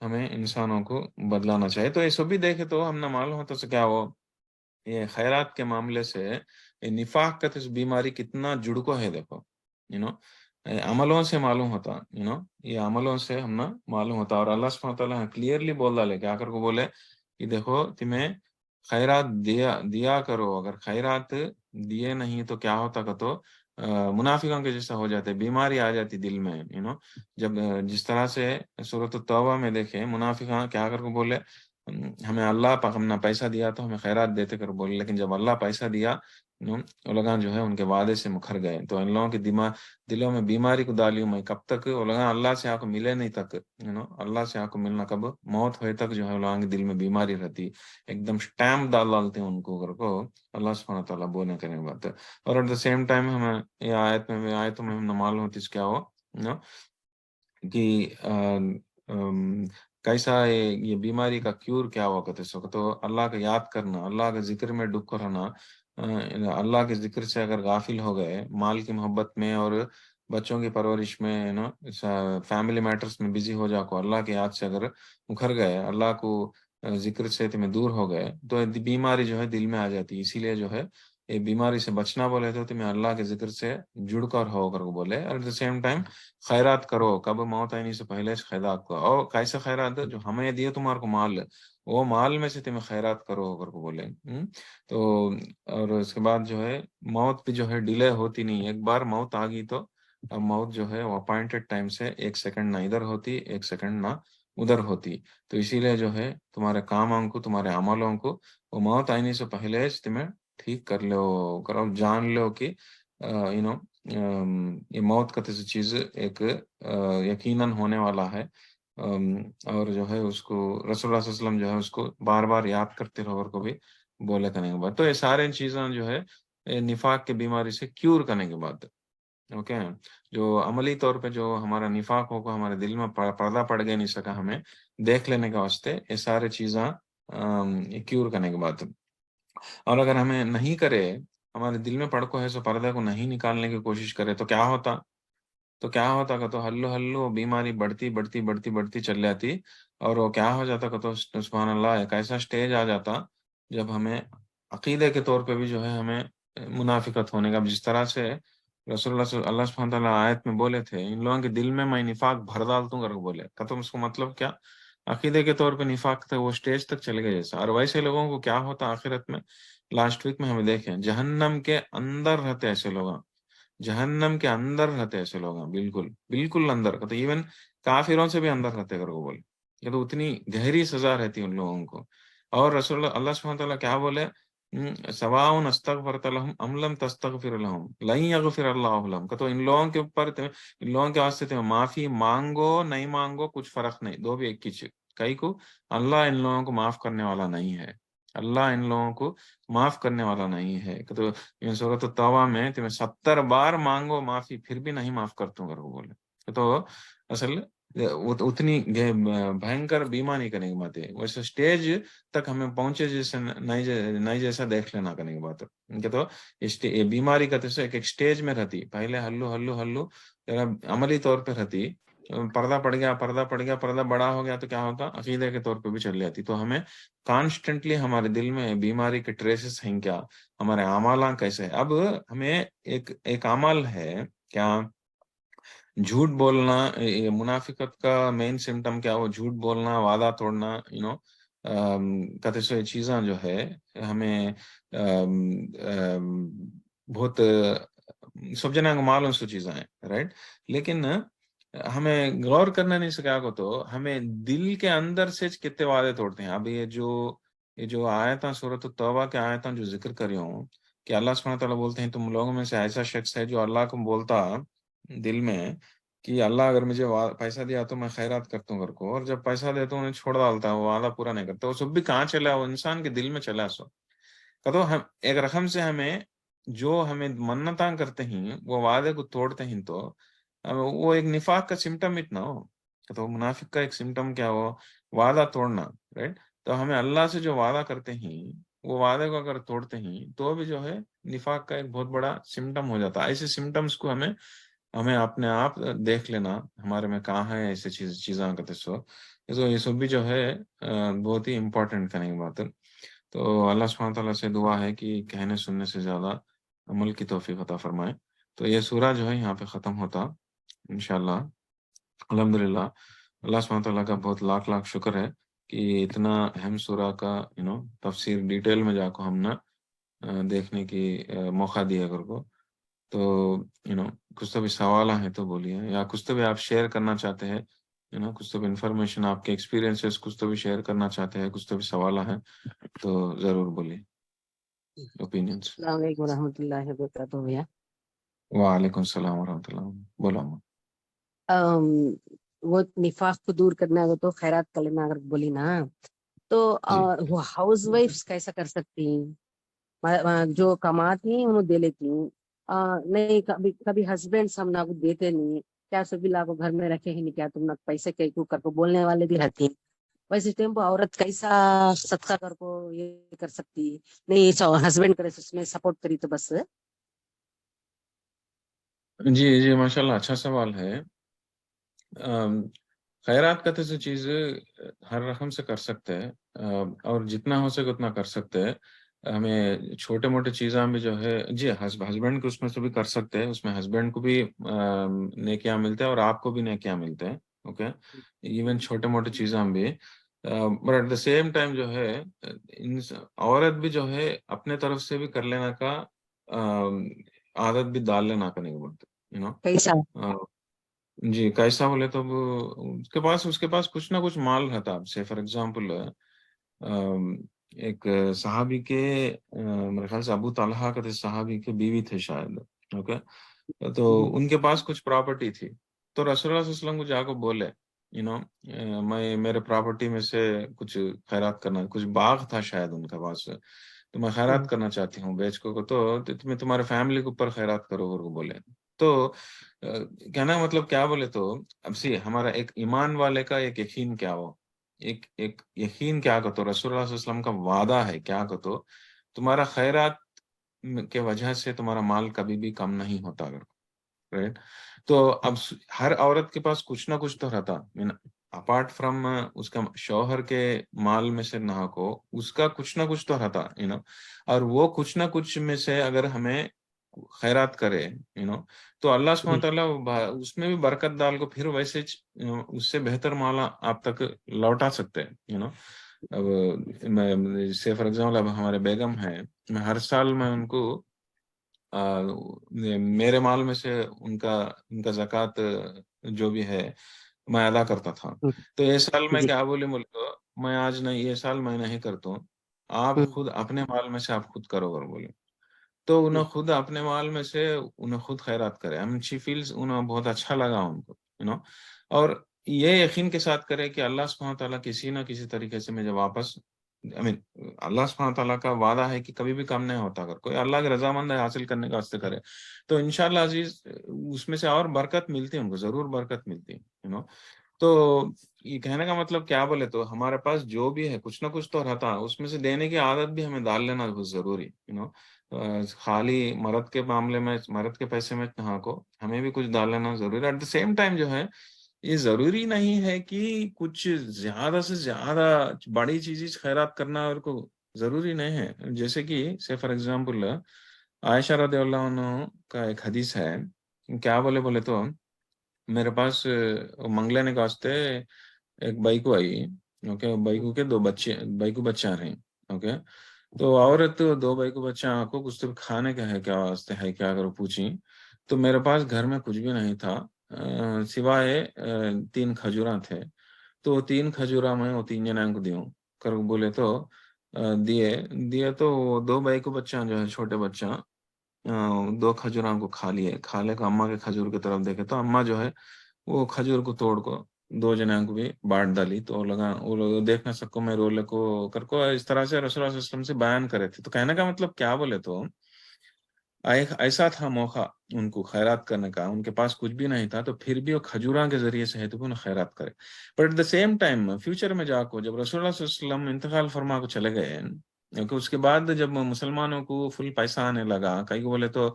A: ہمیں انسانوں کو بدلانا چاہیے. تو یہ سب بھی دیکھے تو ہم نہ معلوم ہوتا سے کیا ہو یہ خیرات کے معاملے سے یہ نفاق کا اس بیماری کتنا جڑ کو ہے. دیکھو عملوں سے معلوم ہوتا یہ عملوں سے ہم نہ معلوم ہوتا. اور اللہ سبحانہ تعالیٰ کلیئرلی بول ڈالے کہ آ کر کو بولے کہ دیکھو تمہیں خیرات دیا کرو. اگر خیرات دیے نہیں تو کیا ہوتا کہ تو منافقوں کے جیسا ہو جاتے, بیماری آ جاتی دل میں. جب جس طرح سے سورۃ التوبہ میں دیکھیں منافقہ کیا کر کو بولے ہمیں اللہ پاک ہم نے پیسہ دیا تو ہمیں خیرات دیتے کر بولے, لیکن جب اللہ پیسہ دیا لوگاں جو ہے ان کے وعدے سے مکھر گئے. تو ان لوگوں کے دلوں میں بیماری کو ڈالی میں کب تک لوگاں اللہ سے آپ کو ملے نہیں تک اللہ سے آپ کو ملنا کب موت ہوئے تک جو ہے لوگوں کے دل میں بیماری رہتی, ایک دم سٹیمپ ڈالتے ہیں ان کو گھر کو اللہ سبحانہ تعالیٰ بولنے کرنے کی بات ہے. اور ایٹ دا سیم ٹائم ہمیں یہ آیتوں میں ہم معلوم ہوتی کیا ہو کہ کیسا یہ بیماری کا کیور کیا ہوا کرتے سو تو اللہ کا یاد کرنا, اللہ کے ذکر میں ڈوب رہنا. اللہ کے ذکر سے اگر غافل ہو گئے مال کی محبت میں اور بچوں کی پرورش میں فیملی میٹرز میں بزی ہو جا کو اللہ کے یاد سے اگر مکھر گئے, اللہ کو ذکر سے تمہیں دور ہو گئے تو بیماری جو ہے دل میں آ جاتی. اسی لیے جو ہے یہ بیماری سے بچنا بولے تو تمہیں اللہ کے ذکر سے جڑ کر ہو کر بولے. اور ایٹ دا سیم ٹائم خیرات کرو, کب موت آنے سے پہلے خیرات کرو. اور کیسے خیرات جو ہمیں دیے تمہارے کو مال, وہ مال میں سے تمہیں خیرات کرو ہو کر کو بولے. تو اور اس کے بعد جو ہے موت بھی جو ہے ڈیلے ہوتی نہیں. ایک بار موت آ گئی تو اب موت جو ہے وہ اپوائنٹڈ ٹائم سے ایک سیکنڈ نہ ادھر ہوتی ایک سیکنڈ نہ ادھر ہوتی. تو اسی لیے جو ہے تمہارے کاموں کو تمہارے عملوں کو وہ موت آنے سے پہلے تمہیں ٹھیک کر لو کرو, جان لو کہ یہ موت کا چیز ایک یقیناً ہونے والا ہے. اور جو ہے اس کو رسول اللہ صلی اللہ علیہ وسلم جو ہے اس کو بار بار یاد کرتے رہو اور کو بھی بولے کرنے کے بعد. تو یہ سارے چیزیں جو ہے نفاق کی بیماری سے کیور کرنے کے بعد اوکے جو عملی طور پہ جو ہمارا نفاق ہوگا ہمارے دل میں پردہ پڑ گیا نہیں سکا ہمیں دیکھ لینے کے واسطے یہ سارے چیزاں کیور کرنے کے بعد. اور اگر ہمیں نہیں کرے ہمارے دل میں پڑ کو ہے سو پردہ کو نہیں نکالنے کی کوشش کرے تو کیا ہوتا کہ تو ہلو بیماری بڑھتی بڑھتی بڑھتی بڑھتی چل جاتی. اور وہ کیا ہو جاتا کہ تو سبحان اللہ ایک ایسا سٹیج آ جاتا جب ہمیں عقیدے کے طور پہ بھی جو ہے ہمیں منافقت ہونے کا, جس طرح سے رسول اللہ سبحانہ تعالیٰ آیت میں بولے تھے ان لوگوں کے دل میں میں نفاق بھر ڈالتوں کر بولے کہ تم اس کو مطلب کیا عقیدے کے طور پہ نفاق تھا وہ سٹیج تک چلے گئے جیسا. اور ویسے لوگوں کو کیا ہوتا آخرت میں لاسٹ ویک میں ہمیں دیکھیں جہنم کے اندر رہتے ایسے لوگ, جہنم کے اندر رہتے ایسے لوگ بالکل بالکل اندر تو ایون کافروں سے بھی اندر رہتے کر کو بولے کہ تو اتنی گہری سزا رہتی ان لوگوں کو. اور رسول اللہ سبحانہ تعالیٰ کیا بولے سواء استغفرت لهم ام لم تستغفر لهم لن يغفر الله لهم کہ تو ان لوگوں کے اوپر ان لوگوں کے واسطے تمہیں معافی مانگو نہیں مانگو کچھ فرق نہیں, دو بھی ایک کی چیز کئی کو اللہ ان لوگوں کو معاف کرنے والا نہیں ہے, اللہ ان لوگوں کو معاف کرنے والا نہیں ہے. کہ تو سورۃ التوبہ میں تمہیں 70 بار مانگو معافی پھر بھی نہیں معاف کرتا ہوں بولے. تو اصل اتنی بھینکر بیماری کرنے کی بات ہے. ویسے سٹیج تک ہمیں پہنچے جیسے نہیں جیسا دیکھ لینا کرنے کی بات ہے. کہ تو یہ بیماری کا تو ایک سٹیج میں رہتی پہلے ہلو ہلو ہلو عملی طور پہ رہتی, پردہ پڑ گیا پردہ بڑا ہو گیا تو کیا ہوتا عقیدے کے طور پہ بھی چل جاتی. تو ہمیں کانسٹنٹلی ہمارے دل میں بیماری کے ٹریسز ہیں کیا, ہمارے اعمال کیسے. اب ہمیں ایک عمل ہے کیا جھوٹ بولنا, منافقت کا مین سمٹم کیا وہ جھوٹ بولنا وعدہ توڑنا کہتے سو یہ چیزاں جو ہے ہمیں بہت سب جنا معلوم سو چیزاں ہیں رائٹ. لیکن ہمیں غور کرنا نہیں سکا کو تو ہمیں دل کے اندر سے کتنے وعدے توڑتے ہیں. اب یہ جو آیتاں سورۃ التوبہ کے آیتاں جو ذکر کری ہوں کہ اللہ سبحانہ تعالیٰ بولتے ہیں تم لوگوں میں سے ایسا شخص ہے جو اللہ کو بولتا دل میں کہ اللہ اگر مجھے پیسہ دیا تو میں خیرات کرتا ہوں گھر کو, اور جب پیسہ دیتا ہوں انہیں چھوڑ ڈالتا ہے, وہ وعدہ پورا نہیں کرتا. وہ سب بھی کہاں چلا, وہ انسان کے دل میں چلا. سو تو ہم ایک رقم سے ہمیں منتاں کرتے ہیں وہ وعدے کو توڑتے ہیں تو وہ ایک نفاق کا سمٹم اتنا ہو تو منافق کا ایک سمٹم کیا ہو وعدہ توڑنا رائٹ. تو ہمیں اللہ سے جو وعدہ کرتے ہیں وہ وعدے کو اگر توڑتے ہیں تو بھی جو ہے نفاق کا ایک بہت بڑا سمٹم ہو جاتا ہے. ایسے سمٹمز کو ہمیں ہمیں اپنے آپ دیکھ لینا ہمارے میں کہاں ہے ایسے چیزاں کا یہ سب بھی جو ہے بہت ہی امپورٹنٹ کرنے کی بات ہے. تو اللہ سبحانہ تعالیٰ سے دعا ہے کہ کہنے سننے سے زیادہ عمل کی توفیق عطا فرمائے. تو یہ سورہ جو ہے یہاں پہ ختم ہوتا انشاءاللہ. الحمدللہ اللہ سبحانہ تعالیٰ کا بہت لاکھ لاکھ شکر ہے کہ اتنا اہم سورہ کا تفسیر ڈیٹیل میں جا کو ہم نے دیکھنے کی موقع دیا اگر کو. تو کچھ تو بھی سوال ہیں تو بولیے, یا کچھ تو بھی آپ شیئر کرنا چاہتے ہیں, کچھ تو بھی انفارمیشن آپ کے ایکسپیرینسز کچھ تو بھی شیئر کرنا چاہتے ہیں, کچھ تو بھی سوال ہیں تو ضرور بولیے اوپینینس.
C: السلام علیکم ورحمۃ اللہ وبرکاتہ بھیا.
A: وعلیکم السلام ورحمۃ اللہ. بولا
C: وہ نفاق کو دور کرنا ہے تو خیرات کلمہ اگر بولی نا تو وہ ہاؤس وائفس کیسا کر سکتی ہیں؟ جو کماتی ہیں انہوں دے لیتی ہیں, نہیں کبھی ہسبینڈ ہم نہ دیتے نہیں, کیا سبھی لا کو گھر میں رکھے ہی نہیں, کیا تم نہ پیسے کیوں کر کو بولنے والے بھی رہتے ہیں. ویسے ٹائم عورت کیسا صدقہ کر کو یہ کر سکتی, نہیں ہسبینڈ کرے اس میں سپورٹ کری تو بس.
A: جی ماشاءاللہ اچھا سوال ہے. خیرات کا تو چیز ہر رقم سے کر سکتے ہیں, اور جتنا ہو سکے اتنا کر سکتے ہیں. ہمیں چھوٹے موٹے چیزاں بھی جو ہے جی ہسبینڈ کو اس میں سے بھی کر سکتے ہیں, اس میں ہسبینڈ کو بھی نیکیاں ملتے ہیں اور آپ کو بھی نیکیاں ملتے ہیں. اوکے, ایون چھوٹے موٹے چیزاں بھی, but at the same time جو ہے عورت بھی جو ہے اپنے طرف سے بھی کر لینا کا عادت بھی ڈال لینا کا نہیں بولتے
C: کیسا
A: جی کیسا بولے تو اس کے پاس کچھ نہ کچھ مال رہتا آپ سے. فار ایگزامپل ایک صحابی کے میرے خیال سے ابو طلحہ کے صحابی کے بیوی تھے شاید. اوکے, تو ان کے پاس کچھ پراپرٹی تھی, تو رسول اللہ صلی اللہ علیہ وسلم کو جا کو بولے میں میرے پراپرٹی میں سے کچھ خیرات کرنا, کچھ باغ تھا شاید ان کے پاس, تو میں خیرات کرنا چاہتی ہوں بیچ کو, تو تمہیں تمہارے فیملی کے اوپر خیرات کرو اور بولے. تو کہنا مطلب کیا بولے تو اب ہمارا ایک ایمان والے کا ایک یقین کیا ہو, ایک یقین کیا کہ تو رسول اللہ صلی اللہ علیہ وسلم کا وعدہ ہے کیا کہ تو تمہارا خیرات کے وجہ سے تمہارا مال کبھی بھی کم نہیں ہوتا. رائٹ, تو اب ہر عورت کے پاس کچھ نہ کچھ تو رہتا, اپارٹ فرام اس کا شوہر کے مال میں سے نہ کو اس کا کچھ نہ کچھ تو رہتا اور وہ کچھ نہ کچھ میں سے اگر ہمیں خیرات کرے تو اللہ سبحانہ تعالیٰ اس میں بھی برکت ڈال کو پھر ویسے اس سے بہتر مالا آپ تک لوٹا سکتے ہیں. اب سے فار ایگزامپل اب ہمارے بیگم ہیں, میں ہر سال میں ان کو میرے مال میں سے ان کا زکوٰۃ جو بھی ہے میں ادا کرتا تھا. تو یہ سال میں کیا بولے ملک میں آج نہیں, یہ سال میں نہیں کرتا ہوں, آپ خود اپنے مال میں سے آپ خود کرو اور بولے. تو انہیں خود اپنے مال میں سے انہیں خود خیرات کرے. شی فیلز انہیں بہت اچھا لگا ان کو اور یہ یقین کے ساتھ کرے کہ اللہ سبحانہ تعالیٰ کسی نہ کسی طریقے سے مجھے واپس اللہ سبحانہ تعالیٰ کا وعدہ ہے کہ کبھی بھی کم نہیں ہوتا. اگر کوئی اللہ کی رضامند حاصل کرنے کا واسطے کرے تو انشاءاللہ عزیز اس میں سے اور برکت ملتی ہے, ان کو ضرور برکت ملتی ہے. تو یہ کہنے کا مطلب کیا بولے تو ہمارے پاس جو بھی ہے کچھ نہ کچھ تو رہتا, اس میں سے دینے کی عادت بھی ہمیں ڈال لینا بہت ضروری. خالی مرد کے معاملے میں مرد کے پیسے میں کو ہمیں بھی کچھ ڈال لینا ضروری. ایٹ دا سیم ٹائم جو ہے یہ ضروری نہیں ہے کہ کچھ زیادہ سے زیادہ بڑی چیز خیرات کرنا اور کو ضروری نہیں ہے. جیسے کہ فار ایگزامپل عائشہ رضی اللہ عنہ کا ایک حدیث ہے, کیا بولے تو میرے پاس منگلے کے واسطے ایک بائیکو آئی. اوکے, بائیکو کے دو بچے بائیکو بچے آ رہے ہیں. اوکے, تو عورت دو بھائی کو بچہ کو کچھ تو کھانے کا ہے کیا واسطے ہے کیا اگر پوچھی تو میرے پاس گھر میں کچھ بھی نہیں تھا سوائے 3 کھجوراں تھے. تو 3 کھجورا میں وہ 3 جنوں کو دیوں کر بولے تو دیے تو 2 بھائی کو بچہ جو ہے چھوٹے بچہ 2 کھجوراں کو کھا لے کو اما کے کھجور کی طرف دیکھے تو اما جو ہے وہ کھجور کو توڑ کو 2 جنوں کو بھی بانٹ ڈالی. تو لگا وہ دیکھ نہ سکو میں رولے کو کر کو اس طرح سے رسول اللہ صلی اللہ علیہ وسلم سے بیان کرے تھے. تو کہنے کا مطلب کیا بولے تو ایسا تھا موقع ان کو خیرات کرنے کا, ان کے پاس کچھ بھی نہیں تھا تو پھر بھی وہ کھجوراں کے ذریعے سے ہے تو انہیں خیرات کرے. But at the same time future میں جا کو جب رسول اللہ صلی اللہ علیہ وسلم انتقال فرما کو چلے گئے, کیونکہ اس کے بعد جب مسلمانوں کو فل پیسہ آنے لگا, کئی کو بولے تو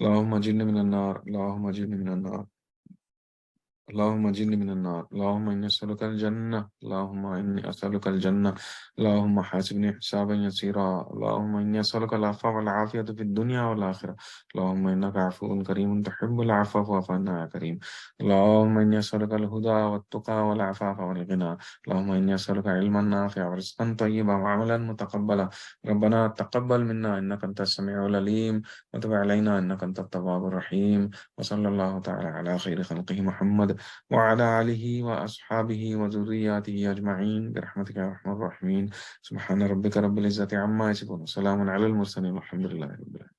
A: اللهم اجرني من النار، اللهم اجرني من النار، اللهم اجرني من النار، اللهم إني أسألك الجنة، اللهم إني أسألك الجنة، اللهم حاسبني حسابا يسيرا، اللهم إني أسألك العفو والعافية في الدنيا والآخرة، اللهم إنك عفو كريم تحب العفو فاعف عنا يا كريم، اللهم إني أسألك الهدى والتقى والعفاف والغنى، اللهم إني أسألك علما نافعا ورزقا طيبا وعملا متقبلا. ربنا تقبل منا إنك أنت السميع العليم، وتب علينا إنك أنت التواب الرحيم. وصلى الله تعالى على خير خلقه محمد وعلى آله وأصحابه وذرياته أجمعين برحمتك يا أرحم الراحمين. سبحان ربك رب العزة عما يصفون وسلام على المرسلين والحمد لله رب العالمين.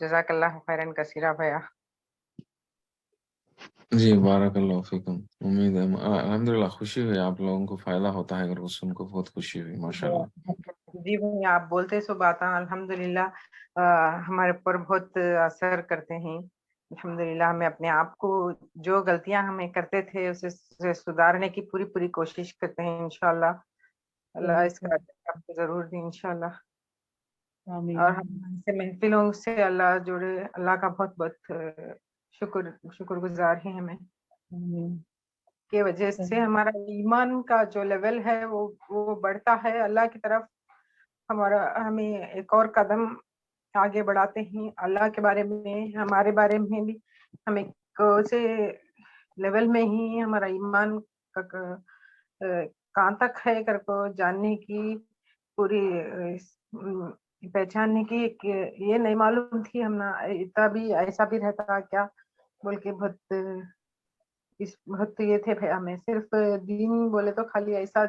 B: جزاک اللہ خیرن کثیرہ بھیا.
A: جی بارک اللہ فیکم. امید ہے الحمدللہ خوشی ہوئی آپ لوگوں کو فائدہ ہوتا ہے اگر وہ سن کو بہت خوشی ہوئی ماشاء اللہ.
B: جی بھیا آپ بولتے سو باتاں الحمدللہ ہمارے اوپر بہت اثر کرتے ہیں. الحمدللہ ہمیں اپنے آپ کو جو غلطیاں ہمیں کرتے تھے اسے سدھارنے کی پوری کوشش کرتے ہیں انشاءاللہ. اللہ اس کا آپ کو ضرور دیں انشاءاللہ. اور ہمارے محفلوں سے اللہ جوڑے. اللہ کا بہت بہت شکر گزار ہیں ہمیں کی وجہ سے ہمارا ایمان کا جو لیول ہے وہ بڑھتا ہے اللہ کی طرف. ہمیں ایک اور قدم آگے بڑھاتے ہیں اللہ کے بارے میں. ہمارے بارے میں بھی ہمیں سے لیول میں ہی ہمارا ایمان کہاں تک ہے کر کو جاننے کی پوری پہچاننے کی یہ نہیں معلوم تھی. ہم اتنا بھی ایسا بھی رہتا کیا بول کے بہت یہ تھے. ہمیں صرف دین بولے تو خالی ایسا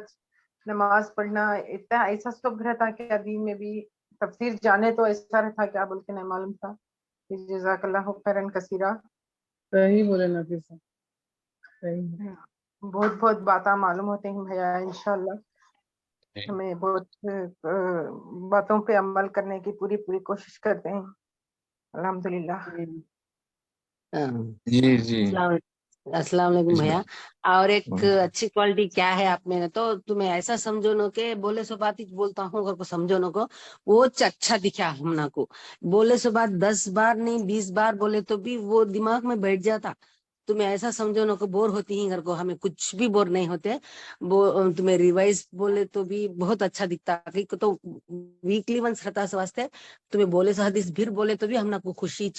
B: نماز پڑھنا اتنا ایسا سب رہتا کہ دین میں بھی تفسیر جانے تو ایسا رہتا کیا بول کے نہیں معلوم تھا. جزاک اللہ خیرن کثیرہ.
D: صحیح بولے نفیس صحیح.
B: بہت باتیں معلوم ہوتے ہیں بھیا انشاءاللہ. ہمیں بہت باتوں پہ عمل کرنے کی پوری کوشش کرتے ہیں الحمدللہ.
A: جی
C: السلام علیکم بھیا. اور ایک اچھی کوالٹی کیا ہے آپ میں تو تمہیں ایسا سمجھو نا کہ بولے سو بات ہی بولتا ہوں اگر کو سمجھو نا کو وہ اچھا دکھا ہم نا کو بولے سو بات 10 بار نہیں 20 بار بولے تو بھی وہ دماغ میں بیٹھ جاتا. تمہیں ایسا سمجھو نا کو بور ہوتی ہیں گھر کو ہمیں کچھ بھی بور نہیں ہوتے. وہ تمہیں ریوائز بولے تو بھی بہت اچھا دکھتا تو ویکلی ونس رہتا اس واسطے تمہیں بولے سو حدیث پھر بولے تو بھی ہم نا کو خوشی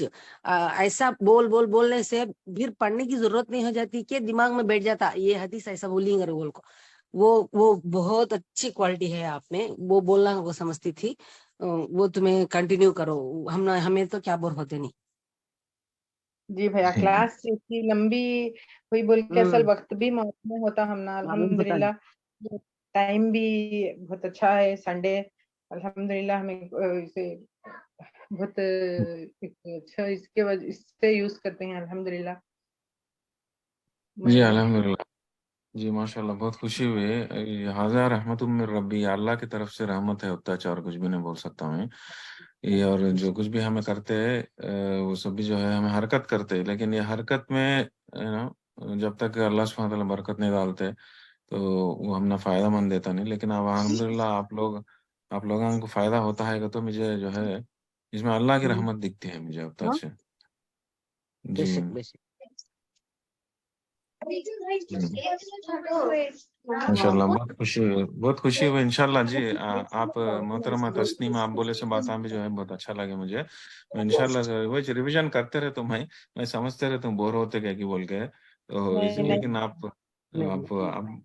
C: ایسا بولنے سے پھر پڑھنے کی ضرورت نہیں ہو جاتی کہ دماغ میں بیٹھ جاتا یہ حدیث ایسا بولی گے بول کو. وہ بہت اچھی کوالٹی ہے آپ میں. وہ بولنا وہ سمجھتی تھی وہ تمہیں کنٹینیو کرو. ہمیں تو کیا بور ہوتے نہیں.
B: جی بھیا کلاس اتنی لمبی ہوئی بول کے اصل وقت بھی معلوم ہوتا ہم نا الحمدللہ. ٹائم بھی بہت اچھا ہے سنڈے الحمدللہ. ہمیں اسے بہت اچھا اس سے یوز کرتے ہیں الحمدللہ.
A: جی الحمدللہ. جی ماشاء اللہ بہت خوشی ہوئی. حاضر رحمت من ربی اللہ کی طرف سے رحمت ہے اتنا اچھا اور کچھ بھی نہیں بول سکتا میں. یہ اور جو کچھ بھی ہمیں کرتے ہیں وہ سب بھی جو ہے ہمیں حرکت کرتے ہیں لیکن یہ حرکت میں جب تک اللہ سبحانہ وتعالی برکت نہیں ڈالتے تو وہ ہم نے فائدہ مند دیتا نہیں. لیکن اب الحمدللہ آپ لوگوں کو فائدہ ہوتا ہے تو مجھے جو ہے اس میں اللہ کی رحمت دکھتی ہے مجھے اب تک سے. جی ماشاء اللہ بہت خوشی ہوئی انشاءاللہ. جی آپ محترمہ تسنیم آپ بولے سے باتیں بھی جو ہے بہت اچھا لگے مجھے. انشاءاللہ وہ ریویژن کرتے رہتا ہوں میں سمجھتے رہتا ہوں بور ہوتے کیا کہ بول کے تو لیکن آپ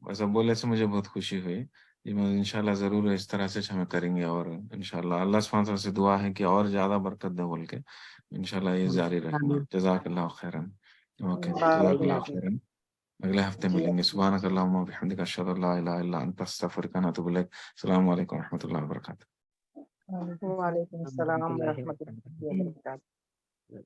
A: ایسا بولے سے مجھے بہت خوشی ہوئی. انشاءاللہ ضرور اس طرح سے ہمیں کریں گے اور انشاءاللہ اللہ سبحانہ وتعالی سے دعا ہے کہ اور زیادہ برکت دے بول کے انشاءاللہ یہ جاری رکھیں گے. جزاک اللہ خیرن. اوکے جزاک اللہ خیرن. اگلے ہفتے ملیں گے. سبحانک اللہم و بحمدک اشہد ان لا الہ الا انت استغفرک و اتوب الیک. السلام علیکم و رحمۃ اللہ وبرکاتہ.
B: وعلیکم السلام ورحمۃ اللہ وبرکاتہ.